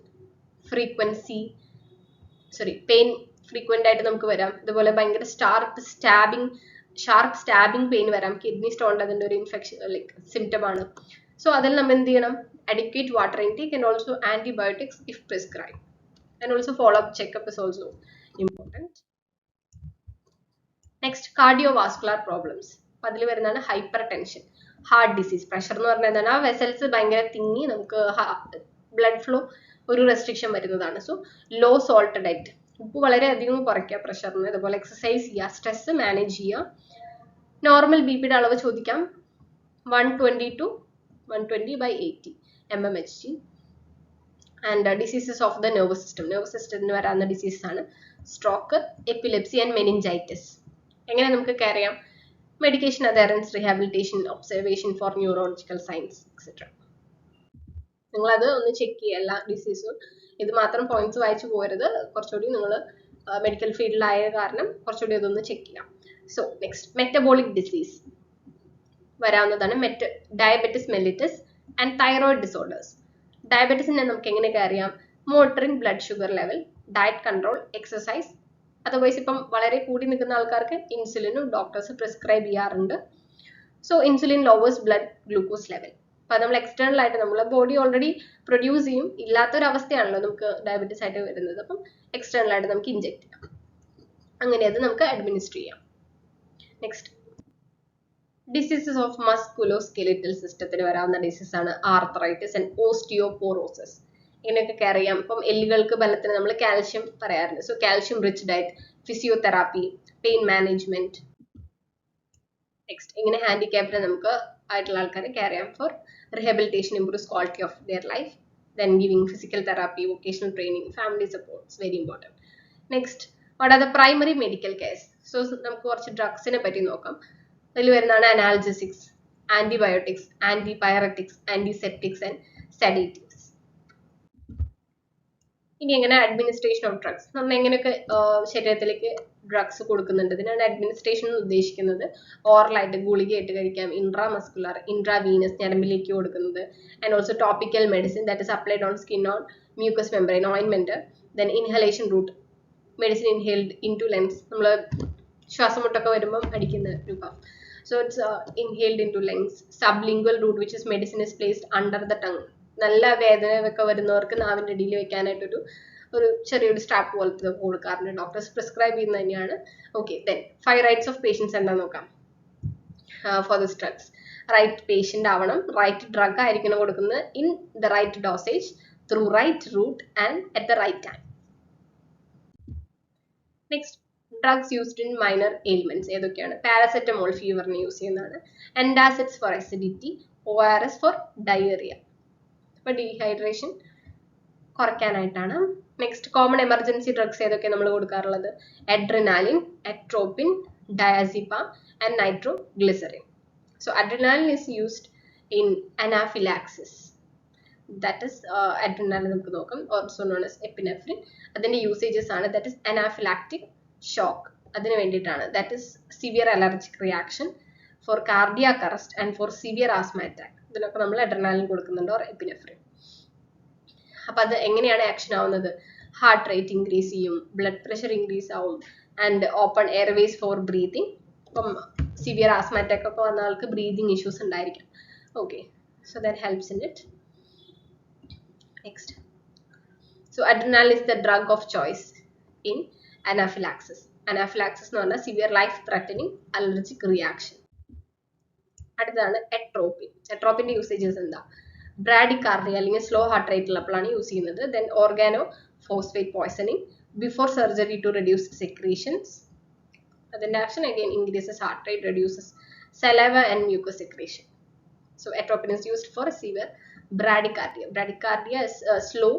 പെയിൻ ഫ്രീക്വന്റ് ആയിട്ട് നമുക്ക് വരാം. ഇതുപോലെ ഭയങ്കര ഷാർപ്പ് സ്റ്റാബിങ് പെയിൻ വരാം. കിഡ്നി സ്റ്റോണിന്റെ അതിന്റെ ഒരു ഇൻഫെക്ഷൻ ലൈക്ക് സിംറ്റം ആണ്. സോ അതിൽ നമ്മൾ എന്ത് ചെയ്യണം? adequate water intake and also antibiotics if prescribed, and also follow up checkup is also important. Next, cardiovascular problems. അതിൽ വരുന്നതാണ് hyper tension, heart disease. Pressure എന്ന് പറഞ്ഞാൽ എന്താണ്? ആ വെസൽസ് ഭയങ്കര തിങ്ങി നമുക്ക് ബ്ലഡ് ഫ്ലോ ഒരു റെസ്ട്രിക്ഷൻ വരുന്നതാണ്. സോ ലോ സോൾട്ട് ഡയറ്റ്, ഉപ്പ് വളരെ അധികം കുറയ്ക്കുക പ്രഷറിന്. അതുപോലെ എക്സസൈസ് ചെയ്യുക, സ്ട്രെസ് മാനേജ് ചെയ്യുക. നോർമൽ ബി.പിയുടെ അളവ് ചോദിക്കാം 120 to 120/80 mmHg. And diseases of the nervous സിസ്റ്റത്തിന് വരാവുന്ന ഡിസീസസ് ആണ് സ്ട്രോക്ക്, എപ്പിലെപ്സി ആൻഡ് മെനിഞ്ചൈറ്റിസ്. എങ്ങനെ നമുക്ക് കെയർ ചെയ്യാം? Medication adherence, rehabilitation, observation for neurological science etcetera. നിങ്ങളത് ഒന്ന് ചെക്ക് ചെയ്യുക എല്ലാ ഡിസീസും. ഇത് മാത്രം പോയിന്റ്സ് വായിച്ചു പോകരുത്. കുറച്ചുകൂടി നിങ്ങൾ മെഡിക്കൽ ഫീൽഡിലായ കാരണം കുറച്ചുകൂടി അതൊന്ന് ചെക്ക് ചെയ്യാം. സോ നെക്സ്റ്റ്, മെറ്റബോളിക് ഡിസീസ് വരാവുന്നതാണ്. Diabetes mellitus and thyroid disorders. ഡയബറ്റീസിനെ നമുക്ക് എങ്ങനെയൊക്കെ അറിയാം? Monitoring blood sugar level, diet control, exercise. Otherwise ഇപ്പം വളരെ കൂടി നിൽക്കുന്ന ആൾക്കാർക്ക് ഇൻസുലിനും ഡോക്ടേഴ്സ് പ്രിസ്ക്രൈബ് ചെയ്യാറുണ്ട്. So insulin lowers blood glucose level. അപ്പൊ നമ്മൾ എക്സ്റ്റേണൽ ആയിട്ട് നമ്മളെ ബോഡി ഓൾറെഡി പ്രൊഡ്യൂസ് ചെയ്യും, ഇല്ലാത്തൊരവസ്ഥയാണല്ലോ നമുക്ക് ഡയബറ്റീസ് ആയിട്ട് വരുന്നത്. അപ്പം എക്സ്റ്റേണൽ ആയിട്ട് നമുക്ക് ഇഞ്ചെക്ട് ചെയ്യാം, അങ്ങനെ അത് നമുക്ക് അഡ്മിനിസ്റ്റർ ചെയ്യാം. നെക്സ്റ്റ്, ഡിസീസസ് ഓഫ് മസ്കുലോസ്കെലിറ്റൽ സിസ്റ്റത്തിന് വരാവുന്ന ഡിസീസ് ആണ് ആർത്രൈറ്റിസ് ആൻഡ് ഓസ്റ്റിയോപോറോസിസ്. ഇങ്ങനെയൊക്കെ അറിയാം. ഇപ്പം എല്ലുകൾക്ക് ബലത്തിന് നമ്മൾ കാൽഷ്യം പറയാറുണ്ട്. So calcium rich diet, physiotherapy, pain management. Next, ഇങ്ങനെ ഹാൻഡിക്യാപ്ഡ് നമുക്ക് ആയിട്ടുള്ള ആൾക്കാരെ കെയർ ചെയ്യാം four rehabilitation, improves quality of their life, then giving physical therapy, vocational training, family support is very important. Next, what are the primary medical cares? So നമുക്ക് കുറച്ച് ഡ്രഗ്സിനെ പറ്റി നോക്കാം. അതിൽ വരുന്നതാണ് analgesics, antibiotics, antipyretics, antiseptics and sedatives. ഇനി എങ്ങനെ അഡ്മിനിസ്ട്രേഷൻ ഓഫ് ഡ്രഗ്സ്, നമ്മൾ എങ്ങനെയൊക്കെ ശരീരത്തിലേക്ക് ഡ്രഗ്സ് കൊടുക്കുന്നുണ്ട്. ഇതിനാണ് അഡ്മിനിസ്ട്രേഷൻ എന്ന് ഉദ്ദേശിക്കുന്നത്. ഓറലായിട്ട് ഗുളികയായിട്ട് കഴിക്കാം, ഇൻട്രാമസ്കുലർ, ഇൻട്രാവീനസ് ഞരമ്പിലേക്ക് കൊടുക്കുന്നത്, and also topical medicine that is applied on skin on mucous membrane ഓയിൻമെന്റ്, then inhalation route, medicine inhaled into lungs, നമ്മൾ ശ്വാസമുട്ടൊക്കെ വരുമ്പം അടിക്കുന്ന രൂപം. So it's inhaled into lungs. Sublingual route which is medicine is placed under the tongue, നല്ല വേദന ഒക്കെ വരുന്നവർക്ക് നാവിന്റെ അടിയിൽ വെക്കാനായിട്ടൊരു ചെറിയൊരു സ്ട്രാപ്പ് പോലത്തെ കൊടുക്കാറുണ്ട്, ഡോക്ടേഴ്സ് പ്രിസ്ക്രൈബ് ചെയ്യുന്നത് തന്നെയാണ്. Okay, then 5 rights of patients എന്താന്ന് നോക്കാം for this drugs. Right patient ആവണം, റൈറ്റ് ഡ്രഗ് ആയിരിക്കണം കൊടുക്കുന്നത്, in the right dosage, through right route and at the right time. Next, drugs used in minor ailments ഏതൊക്കെയാണ്? പാരസെറ്റമോൾ ഫീവറിന് യൂസ് ചെയ്യുന്നതാണ്, antacids for acidity, ORS for diarrhoea, അപ്പൊ ഡീഹൈഡ്രേഷൻ കുറയ്ക്കാനായിട്ടാണ്. നെക്സ്റ്റ്, കോമൺ എമർജൻസി ഡ്രഗ്സ് ഏതൊക്കെ നമ്മൾ കൊടുക്കാറുള്ളത്? Adrenaline, atropine, diazepam and nitroglycerin. So adrenaline is used in anaphylaxis, that is adrenaline നമുക്ക് നോക്കാം, ഓൾസോ നോൺ ആസ് എപ്പിനെഫ്രിൻ. അതിന്റെ യൂസേജസ് ആണ് ദാറ്റ് ഇസ് അനാഫിലാക്റ്റിക് ഷോക്ക്, അതിന് വേണ്ടിയിട്ടാണ്. That is severe allergic reaction, for cardiac arrest and for severe asthma attack. ഇതിനൊക്കെ നമ്മൾ അഡ്രിനാലിൻ കൊടുക്കുന്നുണ്ട്, ഓർ എപ്പിനെഫ്രിൻ. അപ്പൊ അത് എങ്ങനെയാണ് ആക്ഷൻ ആവുന്നത്? ഹാർട്ട് റേറ്റ് ഇൻക്രീസ് ചെയ്യും, ബ്ലഡ് പ്രഷർ ഇൻക്രീസ് ആവും, and open airways for breathing. ഇപ്പം സിവിയർ ആസ്മ അറ്റാക്ക് ഒക്കെ വന്ന ആൾക്ക് ബ്രീതിങ് ഇഷ്യൂസ് ഉണ്ടായിരിക്കും. Okay, so that helps in it. Next, so adrenaline is the drug of choice in anaphylaxis. Anaphylaxis എന്ന് പറഞ്ഞാൽ severe life threatening allergic reaction. അടുത്തതാണ് എട്രോപ്പിൻ. എട്രോപ്പിന്റെ യൂസേജസ് എന്താ? ബ്രാഡികാർഡിയ അല്ലെങ്കിൽ സ്ലോ ഹാർട്ട് റേറ്റ് ഉള്ളപ്പോഴാണ് യൂസ് ചെയ്യുന്നത്. Then organophosphate poisoning, before surgery to reduce secretions. അതിന്റെ action again increases heart rate, reduces saliva and mucus secretion. So atropine is used for severe bradycardia. Bradycardia is slow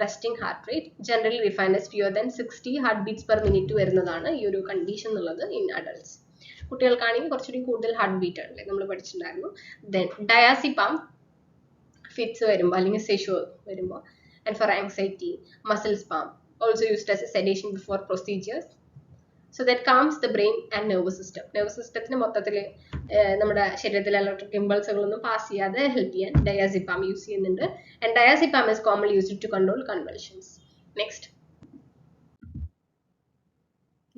resting heart rate, generally defined as fewer than 60 heartbeats per minute വരുന്നതാണ് ഈ ഒരു കണ്ടീഷൻ എന്നുള്ളത് ഇൻ അഡൾട്ട്സ്. കുട്ടികൾക്കാണെങ്കിൽ കുറച്ചുകൂടി കൂടുതൽ ഹാർട്ട് ബീറ്റ് ആണ് നമ്മൾ പഠിച്ചിട്ടുണ്ടായിരുന്നു. ദെൻ ഡയാസിപ്പാം ഫിറ്റ്സ് വരുമ്പോൾ അല്ലെങ്കിൽ സെഷോ വരുമ്പോൾ, and for anxiety, muscle spasm, also used as a sedation before procedures. So that calms the brain and nervous system. Nervous സിസ്റ്റത്തിന് മൊത്തത്തിൽ നമ്മുടെ ശരീരത്തിലെ ഇലക്ട്രിക് ഇമ്പൾസുകളൊന്നും പാസ് ചെയ്യാതെ ഹെൽപ്പ് ചെയ്യാൻ ഡയാസിപ്പാം യൂസ് ചെയ്യുന്നുണ്ട്. And diazepam is commonly used to control convulsions. Next,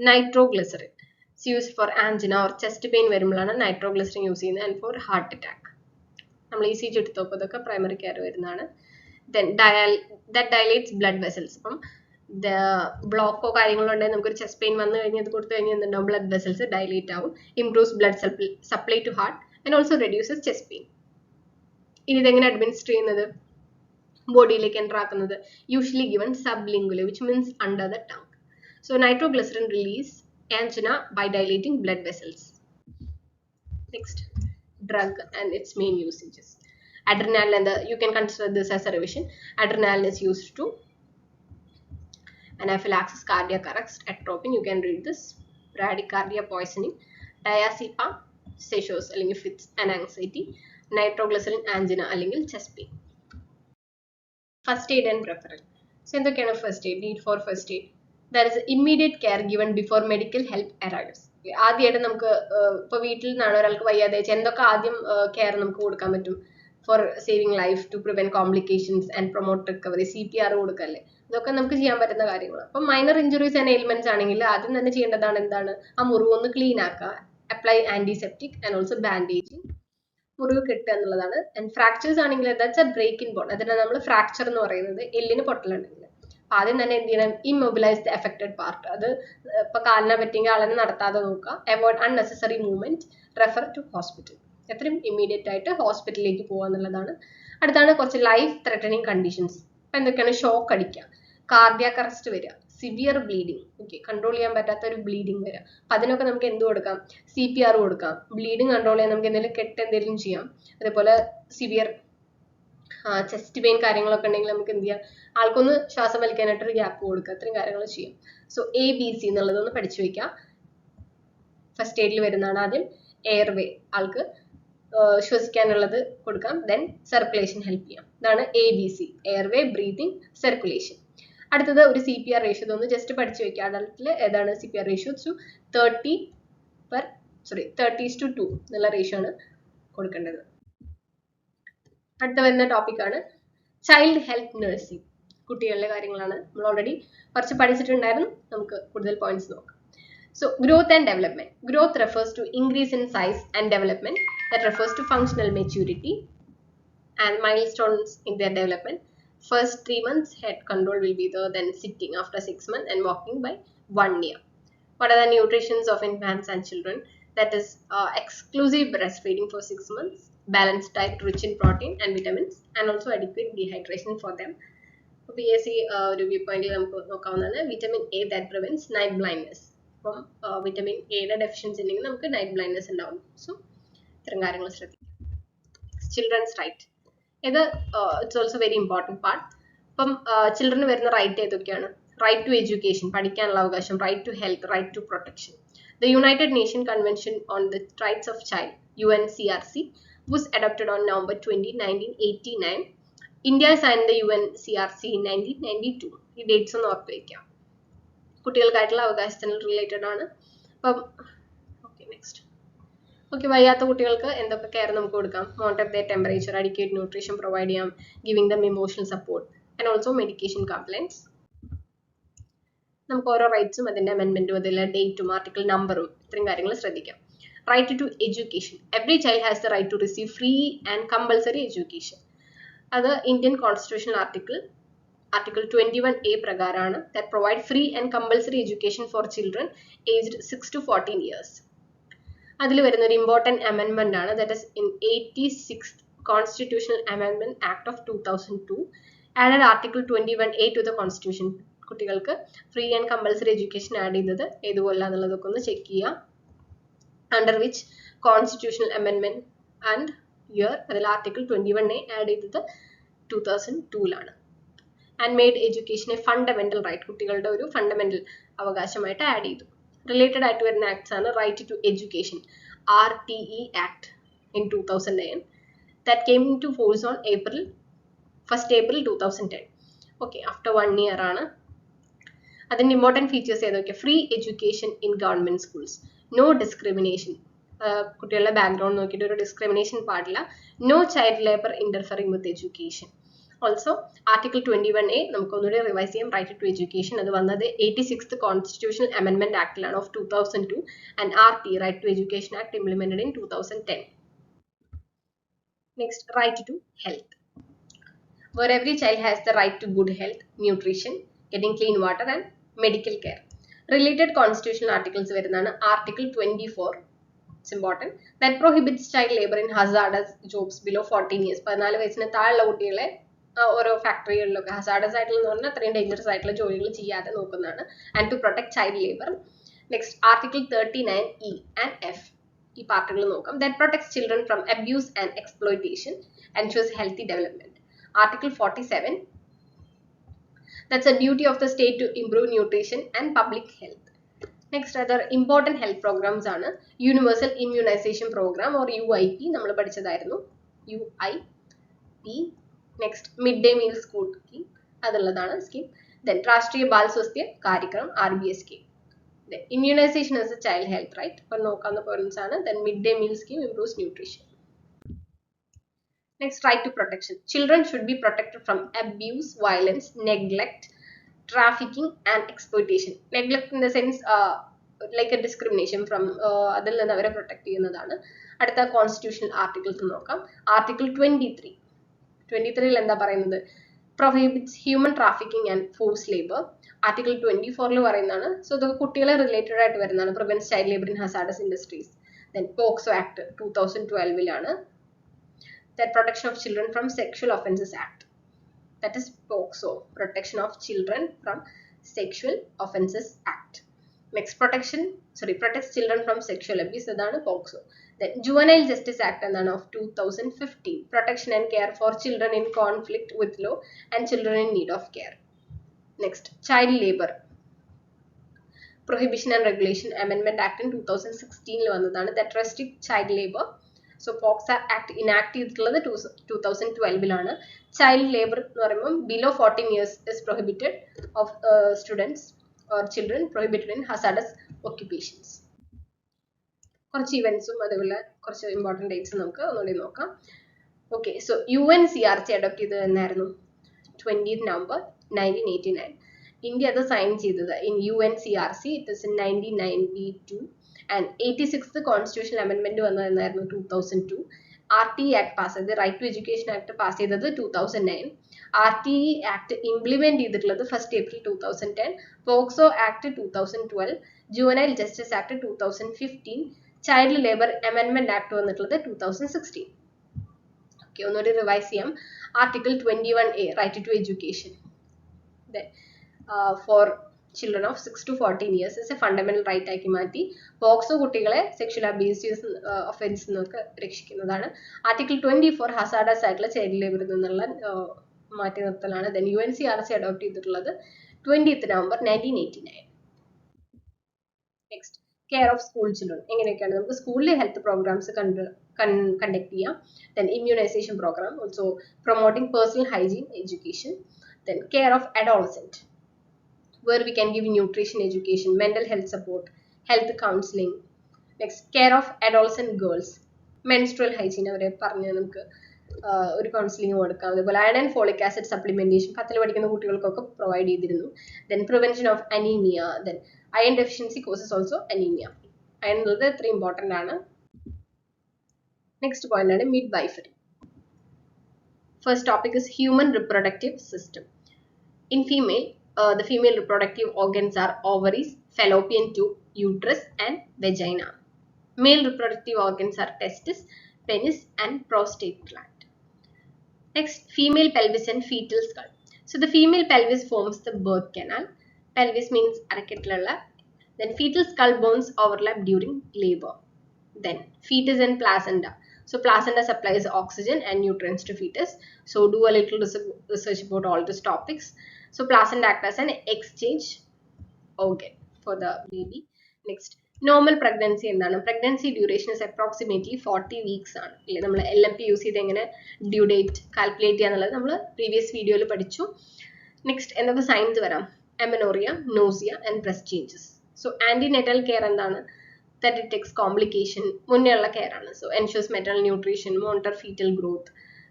nitroglycerin is used for angina or chest pain വരുമ്പോഴാണ് നൈട്രോഗ്ലിസറിൻ യൂസ് ചെയ്യുന്നത്, ആൻഡ് ഫോർ ഹാർട്ട് അറ്റാക്ക്. നമ്മൾ ECG എടുത്ത് നോക്കും, ഇതൊക്കെ പ്രൈമറി കെയർ വരുന്നതാണ്. Then that dilates blood vessels. അപ്പം ബ്ലോക്കോ കാര്യങ്ങളോ ഉണ്ടെങ്കിൽ നമുക്കൊരു ചെസ്റ്റ് പെയിൻ വന്നു കഴിഞ്ഞാൽ ഇത് കൊടുത്തു കഴിഞ്ഞാൽ എന്തുണ്ടാവും? ബ്ലഡ് വെസൽസ് ഡയലേറ്റ് ആവും, improves blood supply to heart and also reduces chest pain. ഇനി ഇതെങ്ങനെ അഡ്മിനിസ്റ്റർ ചെയ്യുന്നത്? ബോഡിയിലേക്ക് എൻ്റർ ആക്കുന്നത് usually given sublingually, which means under the tongue. So nitroglycerin release angina by dilating blood vessels. Next, drug and its main usages. Adrenaline, and you can consider this as a revision. Adrenaline is used to anaphylaxis, cardiac arrest. Atropine, you can read this. Bradycardia poisoning. Diazepam, seizures അല്ലെങ്കിൽ fits and anxiety. Nitroglycerin, angina അല്ലെങ്കിൽ chest pain. First aid and referral. So എന്തൊക്കെയാണ് first aid? Need for first aid. There is immediate care given before medical help arrives. ആദ്യമായിട്ട് നമുക്ക് ഇപ്പോൾ വീട്ടിൽ നിന്നാണ് ഒരാൾക്ക് വയ്യാതെ എന്തൊക്കെ ആദ്യം കെയർ നമുക്ക് കൊടുക്കാൻ പറ്റും? For saving life, to prevent complications and promote recovery, CPR കൊടുക്കല്ലേ, ഇതൊക്കെ നമുക്ക് ചെയ്യാൻ പറ്റുന്ന കാര്യങ്ങൾ. അപ്പം മൈനർ ഇഞ്ചുറീസ് ആൻഡ് എയിൽമെന്റ്സ് ആണെങ്കിൽ ആദ്യം തന്നെ ചെയ്യേണ്ടതാണ് എന്താണ്? ആ മുറിവ് ഒന്ന് ക്ലീൻ ആക്കുക, apply antiseptic and also bandaging. മുറിവ് കെട്ടുക എന്നുള്ളതാണ്. ആൻഡ് ഫ്രാക്ചേഴ്സ് ആണെങ്കിൽ that's a break in bone. അതിനെ നമ്മൾ ഫ്രാക്ചർ എന്ന് പറയുന്നത് എല്ലിന് പൊട്ടലുണ്ടെങ്കിൽ. ആദ്യം തന്നെ എന്ത് ചെയ്യണം, ഇമ്മൊബിലൈസ് ദ എഫക്റ്റഡ് പാർട്ട്. അത് ഇപ്പൊ കാലിനെ പറ്റിയെങ്കിൽ ആളിനെ നടത്താതെ നോക്കുക. Avoid unnecessary movement, refer to hospital. എത്രയും ഇമ്മീഡിയറ്റ് ആയിട്ട് ഹോസ്പിറ്റലിലേക്ക് പോകുക എന്നുള്ളതാണ്. അടുത്താണ് കുറച്ച് ലൈഫ് ത്രെറ്റനിങ് കണ്ടീഷൻസ്. ഇപ്പൊ എന്തൊക്കെയാണ്, ഷോക്ക് അടിക്കുക, കാർഡിയാക് അറസ്റ്റ് വരിക, സിവിയർ ബ്ലീഡിങ്, ഓക്കെ, കൺട്രോൾ ചെയ്യാൻ പറ്റാത്ത ഒരു ബ്ലീഡിങ് വരിക. അപ്പൊ അതിനൊക്കെ നമുക്ക് എന്ത് കൊടുക്കാം, CPR കൊടുക്കാം. ബ്ലീഡിങ് കൺട്രോൾ ചെയ്യാൻ നമുക്ക് എന്തെങ്കിലും കെട്ട് എന്തെങ്കിലും ചെയ്യാം. അതേപോലെ സിവിയർ ചെസ്റ്റ് പെയിൻ കാര്യങ്ങളൊക്കെ ഉണ്ടെങ്കിൽ നമുക്ക് എന്ത് ചെയ്യാം, ആൾക്കൊന്ന് ശ്വാസം വലിക്കാനായിട്ടൊരു ഗ്യാപ്പ് കൊടുക്കുക. അത്രയും കാര്യങ്ങൾ ചെയ്യാം. സോ ABC എന്നുള്ളതൊന്ന് പഠിച്ചു വെക്കാം. ഫസ്റ്റ് എയ്ഡിൽ വരുന്നതാണ്. ആദ്യം എയർവേ, ആൾക്ക് ശ്വസിക്കാനുള്ളത് കൊടുക്കാം. ദെൻ സർക്കുലേഷൻ ഹെൽപ്പ് ചെയ്യാം. ഇതാണ് ABC, എയർവേ, ബ്രീതിങ്, സർക്കുലേഷൻ. അടുത്തത് ഒരു CPR റേഷ്യോ, ഇതൊന്ന് ജസ്റ്റ് പഠിച്ചു വെക്കുക. അഡൽട്ടിൽ ഏതാണ് CPR റേഷ്യോ? 30:2 എന്നുള്ള റേഷ്യോ ആണ് കൊടുക്കേണ്ടത്. അടുത്ത വരുന്ന ടോപ്പിക്കാണ് ചൈൽഡ് ഹെൽത്ത് നഴ്സിംഗ്. കുട്ടികളുടെ കാര്യങ്ങളാണ്. നമ്മൾ ഓൾറെഡി കുറച്ച് പഠിച്ചിട്ടുണ്ടായിരുന്നു. നമുക്ക് കൂടുതൽ പോയിന്റ്സ് നോക്കാം. So growth and development. Growth refers to increase in size and development. That refers to functional maturity and milestones in their development. First 3 months head control will be there, then sitting after 6 months and walking by 1 year. What are the nutritions of infants and children? That is exclusive breastfeeding for 6 months, balanced diet rich in protein and vitamins, and also adequate dehydration for them. PSC review point നമുക്ക് നോക്കാവുന്നതാണ്. Vitamin A that prevents night blindness. അപ്പം വിറ്റമിൻ എയുടെ ഡെഫിഷ്യൻസി ഉണ്ടെങ്കിൽ നമുക്ക് നൈറ്റ് ബ്ലൈൻഡ്നെസ് ഉണ്ടാവും. സോ ഇത്തരം കാര്യങ്ങൾ ശ്രദ്ധിക്കുക. ചിൽഡ്രൻസ് റൈറ്റ്, ഇത് it's also very important part. അപ്പം ചിൽഡ്രന് വരുന്ന റൈറ്റ് ഏതൊക്കെയാണ്? റൈറ്റ് ടു എഡ്യൂക്കേഷൻ, പഠിക്കാനുള്ള അവകാശം, right to health, right to protection. The united nation convention on the rights of child UNCRC was adopted on November 20, 1989. India signed the UNCRC in 1992. ഈ ഡേറ്റ്സ് ഒന്ന് ഓർത്ത് വയ്ക്കാം. കുട്ടികൾക്കായിട്ടുള്ള അവകാശത്തിന് റിലേറ്റഡ് ആണ്. അപ്പം ഓക്കെ, നെക്സ്റ്റ്. ഓക്കെ, വയ്യാത്ത കുട്ടികൾക്ക് എന്തൊക്കെ കെയർ നമുക്ക് കൊടുക്കാം? Monitor their temperature, adequate nutrition provide ചെയ്യാം, giving them emotional support and also medication compliance. നമുക്ക് ഓരോ റൈറ്റ്സും അതിന്റെ അമെൻമെന്റും അതിലെ ഡേറ്റും ആർട്ടിക്കിൾ നമ്പറും ഇത്രയും കാര്യങ്ങൾ ശ്രദ്ധിക്കാം. Right to education. Every child has the right to receive free and compulsory education. അത് ഇന്ത്യൻ കോൺസ്റ്റിറ്റ്യൂഷണൽ Article 21A പ്രകാരമാണ്. that provide free and compulsory education for children aged 6 to 14 years. അതിൽ വരുന്ന ഒരു ഇമ്പോർട്ടൻറ്റ് അമെൻമെന്റ് ആണ്. that is in 86th Constitutional Amendment Act of 2002 added Article 21A to the Constitution. കുട്ടികൾക്ക് free and compulsory education add ചെയ്തത് ഏതുപോലെ എന്നുള്ളതൊക്കെ ഒന്ന് ചെക്ക് ചെയ്യുക. അണ്ടർ വിച്ച് കോൺസ്റ്റിറ്റ്യൂഷണൽ അമെൻമെന്റ് ആൻഡ് ഇയർ, അതിൽ Article 21A ആഡ് ചെയ്തത് 2002 and made education a fundamental right, കുട്ടികളുടെ ഒരു ഫണ്ടമെന്റൽ അവകാശമായിട്ട് ആഡ് ചെയ്തു. റിലേറ്റഡ് ആയിട്ട് വരുന്ന ആക്ട്സ് ആണ് right to education, RTE Act in 2009 that came into force on first April 2010. Okay, after 1 year ആണ്. അതിന്റെ ഇമ്പോർട്ടൻറ്റ് ഫീച്ചേഴ്സ് ഏതൊക്കെ? Free education in government schools, no discrimination, കുട്ടികളുടെ ബാക്ക്ഗ്രൗണ്ട് നോക്കിയിട്ട് ഒരു ഡിസ്ക്രിമിനേഷൻ പാടില്ല, no child labour interfering with education. Also Article 21A നമുക്കൊന്നുകൂടി റിവൈസ് ചെയ്യാം. റൈറ്റ് ടു എഡ്യൂക്കേഷൻ അത് വന്നത് 86th Constitutional Amendment Actലാണ് of 2002 and RT, Right to Education Act, implemented in 2010. Next, right to health, where every child has the right to good health, nutrition, getting clean water and medical care. Related constitutional articles വരുന്നതാണ് Article 24. It's important. That prohibits child labor in hazardous jobs below 14 years. 14 വയസ്സിന് താഴെയുള്ള കുട്ടികളെ ഓരോ ഫാക്ടറികളിലൊക്കെ ഹസാർഡസ് ആയിട്ടുള്ള പറഞ്ഞാൽ അത്രയും ഡേഞ്ചറസ് ആയിട്ടുള്ള ജോലികൾ ചെയ്യാതെ നോക്കുന്നതാണ്. And to protect child labour. Next Article 39E and F, ഈ പാർട്ടുകൾ നോക്കാം. That protects children from abuse and exploitation, ensures healthy development. Article 47, that's a duty of the state to improve nutrition and public health. Next, other important health programs ആണ് Universal Immunization Program or UIP, നമ്മൾ പഠിച്ചതായിരുന്നു UIP. Next mid day meal school scheme, അതുള്ളതാണ് scheme. Then Rashtriya Bal Swasthya Karyakram RBS scheme. Immunisation as a child health right, അപ്പം നോക്കാവുന്ന പോയിന്റ്സ് ആണ്. Then mid day meal scheme improves nutrition. Next, right to protection. Children should be protected from abuse, violence, neglect, trafficking and exploitation. Neglect in the sense like a discrimination from അതിൽ നിന്ന് അവരെ പ്രൊട്ടക്ട് ചെയ്യുന്നതാണ്. അടുത്ത കോൺസ്റ്റിറ്റ്യൂഷണൽ ആർട്ടിക്കിൾസ് നോക്കാം. ആർട്ടിക്കിൾ 23 എന്താ പറയുന്നത്? Prohibits human trafficking and force labour. Article 24 പറയുന്നതാണ്. സോ ഇത് കുട്ടികളെ റിലേറ്റഡ് ആയിട്ട് വരുന്നതാണ്. Prevents child labour in hazardous industries. Then POCSO act 2012 that protection of children from sexual offences act. That is POCSO, protection of children from sexual offences act. Next protects children from sexual abuse, അതാണ് POCSO. Then Juvenile Justice Act എന്നാണ് of 2015, protection and care for children in conflict with law and children in need of care. Next, Child Labor Prohibition and Regulation Amendment Act in 2016 വന്നതാണ്, that restrict child labor. So POCSO act enact ചെയ്തിട്ടുള്ളത് 2012 ചൈൽഡ് ലേബർ എന്ന് പറയുമ്പോൾ below 14 years is prohibited of students or children prohibited in hazardous occupations. കുറച്ച് ഇവന്റ്സും അതുപോലെ കുറച്ച് ഇമ്പോർട്ടൻറ്റ് ഡേറ്റ്സ് നമുക്ക് ഒന്നുകൂടി നോക്കാം. ഓക്കെ, സോ UNCRC അഡോപ്റ്റ് ചെയ്തത് എന്നായിരുന്നു? 20th November 1989. ഇന്ത്യ അത് സൈൻ ചെയ്തത് in UNCRC it is in 1992. And 86th constitutional അമെൻമെന്റ് വന്നത് എന്നായിരുന്നു? 2002. RTE ആക്ട് പാസ് ചെയ്തത്, right to education act pass ചെയ്തത് 2009. RTE ആക്ട് ഇംപ്ലിമെന്റ് ചെയ്തിട്ടുള്ളത് 1st April 2010. POCSO act 2012. Juvenile justice act 2015. Child labour അമെൻമെന്റ് ആക്ട് വന്നിട്ടുള്ളത് 2016. ഓക്കെ, ഒന്നുകൂടി റിവൈസ് ചെയ്യാം. Article 21A right to education for children of 6 to 14 years is a fundamental right ആക്കി മാറ്റി. പോക്സോ കുട്ടികളെ സെക്ഷൽ അബ്യൂസീവ് ഒഫൻസ് എന്നൊക്കെ രക്ഷിക്കുന്നതാണ്. ആർട്ടിക്കിൾ 24 ഹസാർഡസ് ആയിട്ടുള്ള ചൈൽഡ് ലേബറിൽ നിന്നുള്ള മാറ്റി നിർത്തലാണ്. ദെൻ UNCRC അഡോപ്റ്റ് ചെയ്തിട്ടുള്ളത് 20th November 1989. Next, care of school children. എങ്ങനെയൊക്കെയാണ് നമുക്ക് സ്കൂളിൽ ഹെൽത്ത് പ്രോഗ്രാംസ് കണ്ടക്ട് ചെയ്യാം. Then immunisation programme, also promoting personal hygiene education. Then care of adolescent, where we can give nutrition education, mental health support, health counseling. Next, care of adolescent girls, menstrual hygiene അവരെ പറഞ്ഞ് നമുക്ക് ഒരു കൗൺസിലിംഗ് കൊടുക്കാം. അതുപോലെ iron and folic acid supplementation 10ൽ പഠിക്കുന്ന കുട്ടികൾക്കൊക്കെ പ്രൊവൈഡ് ചെയ്തിരുന്നു. Then prevention of anaemia, then iron deficiency causes also anaemia. Iron എന്നുള്ളത് എത്ര ഇമ്പോർട്ടൻ്റ് ആണ്. നെക്സ്റ്റ് പോയിന്റ് ആണ് midwifery. First topic is human reproductive system. In female, the female reproductive organs are ovaries, fallopian tube, uterus and vagina. Male reproductive organs are testis, penis and prostate gland. Next, female pelvis and fetal skull. So the female pelvis forms the birth canal. Pelvis means arakettulla. Then fetal skull bones overlap during labor. Then fetus and placenta. So placenta supplies oxygen and nutrients to fetus. So do a little research about all these topics. So placenta acts as an exchange organ for the baby. Next, normal pregnancy എന്താണ്? Pregnancy duration is approximately 40 weeks ആണ്. ഇല്ലേ, നമ്മൾ LMP യൂസ് ചെയ്ത് എങ്ങനെ ഡ്യൂ ഡേറ്റ് കാൽക്കുലേറ്റ് ചെയ്യാന്നുള്ളത് നമ്മൾ പ്രീവിയസ് വീഡിയോയിൽ പഠിച്ചു. നെക്സ്റ്റ്, എന്തൊക്കെ സൈൻസ് വരാം? Amenorrhoea, nausea and breast changes. So antenatal care എന്താണ്? that it takes complication മുന്നേ ഉള്ള കെയർ ആണ്. So ensures maternal nutrition, monitor fetal growth.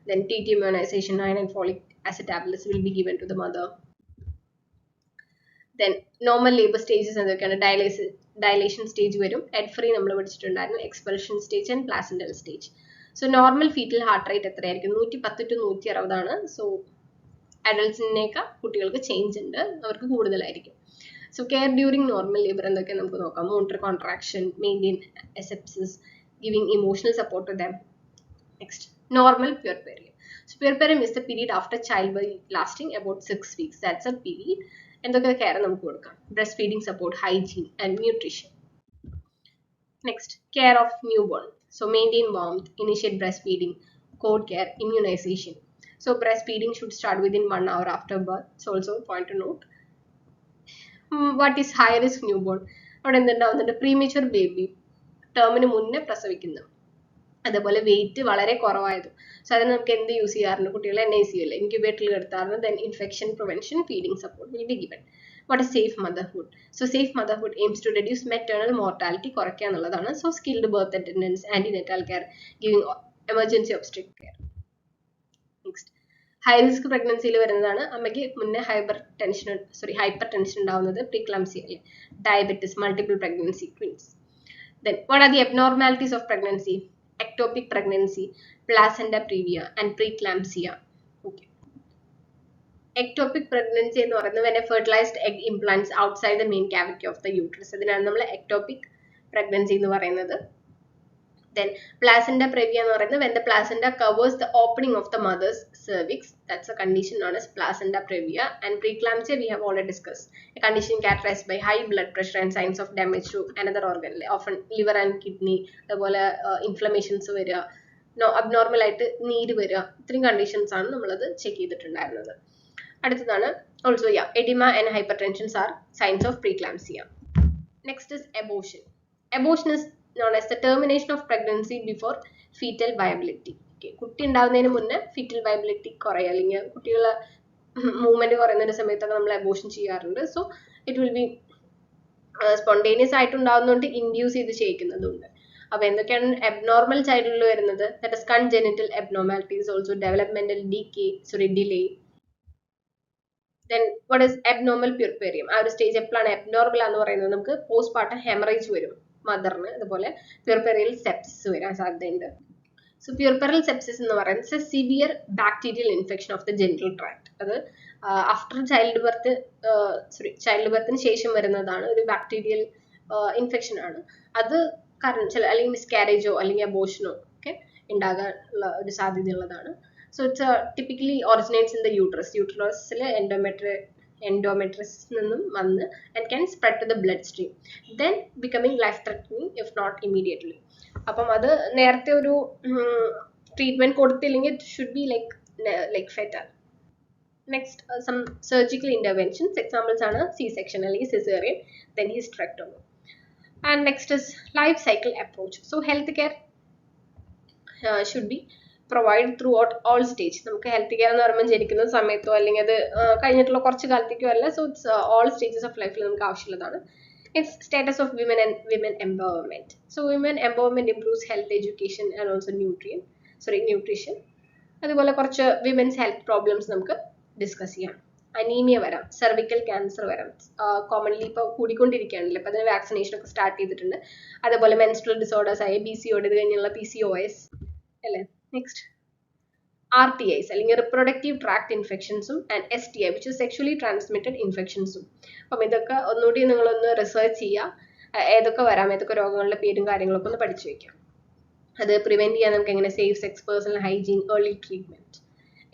Then TT immunization, iron and folic acid tablets will be given to the mother. Then normal labor stages എന്തൊക്കെയാണ്? dilation stage വരും, head free നമ്മൾ പഠിച്ചിട്ടുണ്ടായിരുന്നു, expulsion stage and placental stage. So normal fetal heart rate എത്രയായിരിക്കും? 110 to 160 ആണ്. സോ അഡൾട്ട്സിനേക്കാൾ കുട്ടികൾക്ക് ചേഞ്ച് ഉണ്ട്, അവർക്ക് കൂടുതലായിരിക്കും. So care during normal labor എന്തൊക്കെ നമുക്ക് നോക്കാം? Motor contraction, maintain asepsis, giving emotional support to them. Next, normal puerperium. So puerperium is the period after childbirth lasting about 6 weeks. That's a period. എന്തൊക്കെ കെയർ നമുക്ക് കൊടുക്കാം? Breastfeeding support, hygiene and nutrition. Next, care of newborn. So maintain warmth, initiate breastfeeding, cord care, immunization. So breastfeeding should start within 1 hour after birth. It's also a point to note. What is high risk newborn? അവിടെ എന്തുണ്ടാവുന്നുണ്ട്? പ്രീമേച്വർ ബേബി, ടേമിന് മുന്നേ പ്രസവിക്കുന്നത്, അതുപോലെ വെയിറ്റ് വളരെ കുറവായത്. സോ അതിന് നമുക്ക് എന്ത് യൂസ് ചെയ്യാറുണ്ട്? കുട്ടികളെ NICU അല്ലേ, ഇൻക്യുബേറ്ററിൽ എടുത്താറുണ്ട്. Then infection prevention, feeding support will be given. What is safe motherhood? So safe motherhood aims to reduce maternal mortality, കുറയ്ക്കുക എന്നുള്ളതാണ്. So skilled birth attendance, antenatal care, giving emergency obstetric care. Next, high risk പ്രഗ്നൻസിയിൽ വരുന്നതാണ് അമ്മയ്ക്ക് മുന്നേ ഹൈപ്പർ ടെൻഷൻ ഉണ്ടാവുന്നത്, പ്രീക്ലംസി അല്ലെ, diabetes, multiple pregnancy, twins. Then what are the abnormalities of pregnancy? Ectopic pregnancy, placenta previa and preeclampsia. Okay. Ectopic pregnancy എന്ന് പറയുന്നത് when a fertilized egg implants outside the main cavity of the uterus. അതിനാണ് നമ്മൾ ectopic pregnancy എന്ന് പറയുന്നത്. Then placenta previa എന്ന് പറയുന്നത് when the placenta covers the opening of the mother's cervix. That's a condition known as placenta previa. And preeclampsia we have already discussed. A condition characterized by high blood pressure and signs of damage to another organ, often liver and kidney. അതുപോലെ inflammations വരിക, abnormal ആയിട്ട് നീര് വരിക, ഇത്രയും conditions ആണ് നമ്മളത് ചെക്ക് ചെയ്തിട്ടുണ്ടായിരുന്നത്. അടുത്തതാണ് also edema and hypertensions are signs of preeclampsia. Next is abortion. Abortion is known as the termination of pregnancy before fetal viability. Okay, കുട്ടി ഉണ്ടാവുന്നതിന് മുന്നേ fetal viability കുറയുക, അല്ലെങ്കിൽ കുട്ടികളെ മൂവ്മെന്റ് കുറയുന്ന സമയത്തൊക്കെ നമ്മൾ അബോർഷൻ ചെയ്യാറുണ്ട്. So it will be spontaneous ആയിട്ടുണ്ടാവുന്നതുകൊണ്ട് ഇൻഡ്യൂസ് ചെയ്ത് ചെയ്യിക്കുന്നതുണ്ട്. അപ്പൊ എന്തൊക്കെയാണ് അബ്നോർമൽ ചൈൽഡിൽ വരുന്നത്? That is congenital abnormalities, also developmental delay. Then what is abnormal puerperium? ആ ഒരു സ്റ്റേജ് എപ്പോഴാണ് അബ്നോർമൽ എന്ന് പറയുന്നത്? നമുക്ക് പോസ്റ്റ്പാർട്ടം ഹെമറേജ് വരും മദറിന്, അതുപോലെ പ്യൂർപെറിയൽ സെപ്സിസ് വരാൻ സാധ്യതയുണ്ട്. സോ പ്യൂർപെറിയൽ സെപ്സിസ് എന്ന് പറയുന്നത് severe bacterial infection of the genital tract. അത് ആഫ്റ്റർ ചൈൽഡ് ബർത്തിന് ശേഷം വരുന്നതാണ്, ഒരു ബാക്ടീരിയൽ ഇൻഫെക്ഷൻ ആണ്. അത് കാരണം അല്ലെങ്കിൽ മിസ്കാരേജോ അല്ലെങ്കിൽ അബോർഷനോ ഒക്കെ ഉണ്ടാകാനുള്ള ഒരു സാധ്യതയുള്ളതാണ്. So it's typically originates in the uterus. Uterusile endometriosis നിന്നും വന്ന് and can spread to the bloodstream, then becoming life threatening if not immediately. അപ്പം അത് നേരത്തെ ഒരു ട്രീറ്റ്മെന്റ് കൊടുത്തില്ലെങ്കിൽ it should be like fatal. Next, some surgical interventions. Examples are C-section അല്ലെങ്കിൽ cesarean, then hysterectomy. And next is life cycle approach. So healthcare should be provide through out all stage. നമുക്ക് ഹെൽത്ത് കെയർ എന്ന് പറയുമ്പോൾ ജനിക്കുന്ന സമയത്തോ അല്ലെങ്കിൽ അത് കഴിഞ്ഞിട്ടുള്ള കുറച്ച് കാലത്തേക്കോ അല്ല. So it's all stages of ലൈഫിൽ നമുക്ക് ആവശ്യമുള്ളതാണ്. It's status of women and women empowerment. So women empowerment improves health, education and also nutrition. അതുപോലെ കുറച്ച് വിമൻസ് ഹെൽത്ത് പ്രോബ്ലംസ് നമുക്ക് ഡിസ്കസ് ചെയ്യാം. അനീമിയ വരാം, സെർവിക്കൽ ക്യാൻസർ വരാം, കോമൺലി ഇപ്പോൾ കൂടിക്കൊണ്ടിരിക്കുകയാണല്ലോ, അപ്പോൾ അതിന് വാക്സിനേഷൻ ഒക്കെ സ്റ്റാർട്ട് ചെയ്തിട്ടുണ്ട്. അതുപോലെ മെൻസ്ട്രൽ ഡിസോർഡേഴ്സ് ആയ PCOD, ഇത് കഴിഞ്ഞുള്ള PCOS അല്ലേ. നെക്സ്റ്റ് RTIs അല്ലെങ്കിൽ റിപ്രൊഡക്റ്റീവ് ട്രാക്ട് ഇൻഫെക്ഷൻസും and STI which is sexually transmitted ഇൻഫെക്ഷൻസും. അപ്പം ഇതൊക്കെ ഒന്നുകൂടി നിങ്ങളൊന്ന് റിസർച്ച് ചെയ്യുക, ഏതൊക്കെ വരാം, ഏതൊക്കെ രോഗങ്ങളുടെ പേരും കാര്യങ്ങളൊക്കെ ഒന്ന് പഠിച്ചു വയ്ക്കാം. അത് പ്രിവെന്റ് ചെയ്യാൻ നമുക്ക് എങ്ങനെ safe sex, personal hygiene, early treatment.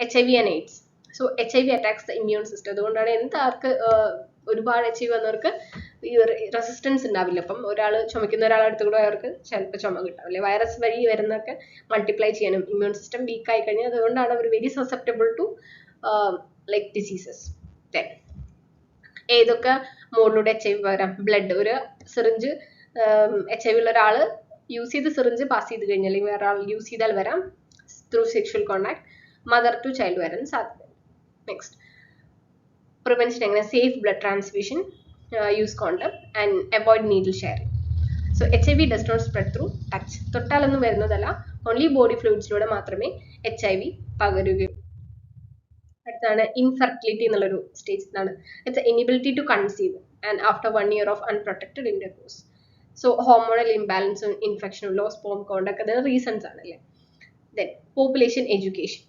HIV and AIDS. So HIV attacks the immune system. അതുകൊണ്ടാണ് ആർക്ക് ഒരുപാട് HIV വന്നവർക്ക് ഈ റെസിസ്റ്റൻസ് ഉണ്ടാവില്ല. അപ്പം ഒരാൾ ചുമക്കുന്ന ഒരാളടുത്ത് കൂടെ അവർക്ക് ചിലപ്പോൾ ചുമ കിട്ടാം, അല്ലെ വൈറസ് വഴി വരുന്നൊക്കെ മൾട്ടിപ്ലൈ ചെയ്യാനും ഇമ്മ്യൂൺ സിസ്റ്റം വീക്ക് ആയി കഴിഞ്ഞാൽ അതുകൊണ്ടാണ് അവർ very susceptible to like diseases. ഏതൊക്കെ മോഡിലൂടെ HIV വരാം? ബ്ലഡ്, ഒരു സിറിഞ്ച് HIV ഉള്ള ഒരാൾ യൂസ് ചെയ്ത് സിറിഞ്ച് പാസ് ചെയ്ത് കഴിഞ്ഞാൽ അല്ലെങ്കിൽ വേറെ ആൾ യൂസ് ചെയ്താൽ വരാം. Through sexual contact mother to child വരാൻ സാധ്യത. നെക്സ്റ്റ് പ്രിവെൻഷൻ എങ്ങനെ? Safe blood transfusion, use condom and avoid needle sharing. So HIV does not spread through touch. തൊട്ടാലൊന്നും വരുന്നതല്ല, ഓൺലി ബോഡി ഫ്ലൂയിഡ്സിലൂടെ മാത്രമേ HIV പകരുകയുള്ളൂ. അടുത്താണ് ഇൻഫെർട്ടിലിറ്റി എന്നുള്ളൊരു സ്റ്റേജ്. ആണ് it's inability to conceive and after 1 year of unprotected intercourse. So hormonal ഇംബാലൻസും ഇൻഫെക്ഷനും ലോ സ്പേം കൗണ്ട് ഒക്കെ അതിന് റീസൺസ് ആണ് അല്ലേ. Then population education,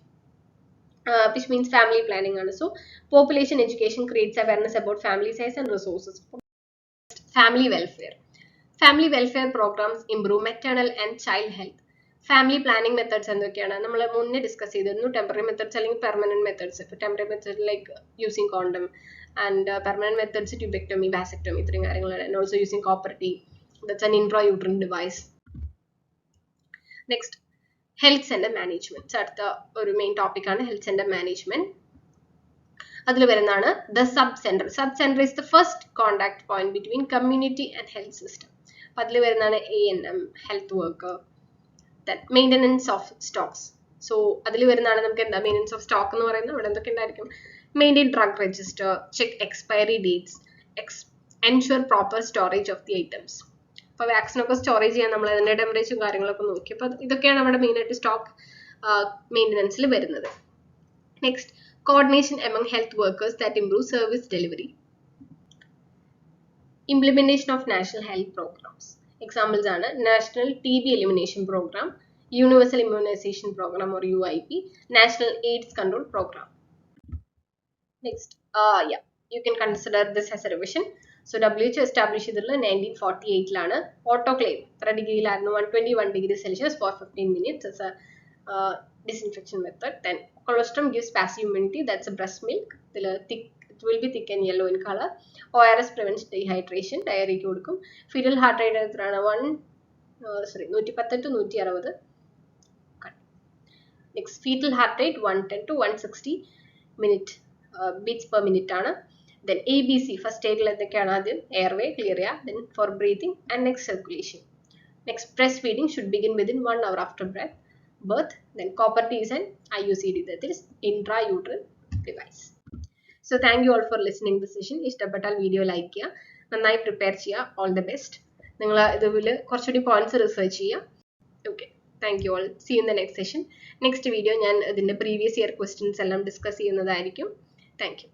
which means family planning ആണ്. So population education creates awareness about family size and resources. Family welfare programs improve maternal and child health. Family planning methods എന്തൊക്കെയാണ് നമ്മൾ മുന്നേ ഡിസ്കസ് ചെയ്തിരുന്നു. ടെമ്പററി മെത്തേഡ്സ് അല്ലെങ്കിൽ പെർമനന്റ് മെത്തേഡ്സ്. ഇപ്പോൾ temporary method like using condom and permanent methods tubectomy, vasectomy, ഇത്രയും കാര്യങ്ങളാണ്. And also using copper T, that's an intrauterine device. Next health centre management. അടുത്ത ഒരു മെയിൻ ടോപ്പിക് ആണ് ഹെൽത്ത് സെന്റർ മാനേജ്മെന്റ്. അതിൽ വരുന്നതാണ് the sub centre. Sub centre is the first contact point between community and health system. അപ്പൊ അതിൽ വരുന്നതാണ് ANM, health worker. Maintenance of stocks. So അതിൽ വരുന്നതാണ് നമുക്ക് എന്താ മെയിൻ്റനൻസ് ഓഫ് സ്റ്റോക്ക് എന്ന് പറയുന്നത്. ഇവിടെ എന്തൊക്കെ ഉണ്ടായിരിക്കും? Maintain drug register, check expiry dates, ensure proper storage of the items. അപ്പോൾ വാക്സിനൊക്കെ സ്റ്റോറേജ് ചെയ്യാൻ നമ്മൾ അതിൻ്റെ ടെമ്പറേച്ചറും കാര്യങ്ങളൊക്കെ നോക്കി. അപ്പോൾ ഇതൊക്കെയാണ് നമ്മുടെ മെയിനായിട്ട് സ്റ്റോക്ക് മെയിൻ്റനൻസിൽ വരുന്നത്. Next, coordination among health workers that improve service delivery. Implementation of national health programs. Examples are National TB Elimination Program, Universal Immunization Program or UIP, National AIDS Control Program. Next, you can consider this as a revision. So WHO established in 1948 autoclave 121 degrees Celsius for 15 minutes as a disinfection method. Then colostrum gives passive immunity, that's a breast milk. It will be thick and yellow in color. ORS prevents dehydration, diarrhea കൊടുക്കും. Fetal heart rate എത്രയാണ് 110 to 160. Next, fetal heart rate 110 to 160 beats per minute ആണ്. Then ABC first aid ഏതൊക്കെയാണ് ആദ്യം airway clear ചെയ്യുക, then for breathing and next circulation. Next, breastfeeding should begin within 1 hour after birth. Then copper T is an IUCD, that is intrauterine device. So thank you all for listening this session. ഇഷ്ടപ്പെട്ടാൽ വീഡിയോ ലൈക്ക് ചെയ്യുക, നന്നായി പ്രിപ്പയർ ചെയ്യുക. All the best. നിങ്ങൾ ഇതുപോലെ കുറച്ചുകൂടി പോയിന്റ്സ് റിസർച്ച് ചെയ്യുക. Okay, thank you all. See in the next session. Next video ഞാൻ ഇതിൻ്റെ പ്രീവിയസ് ഇയർ ക്വസ്റ്റ്യൻസ് എല്ലാം ഡിസ്കസ് ചെയ്യുന്നതായിരിക്കും. Thank U.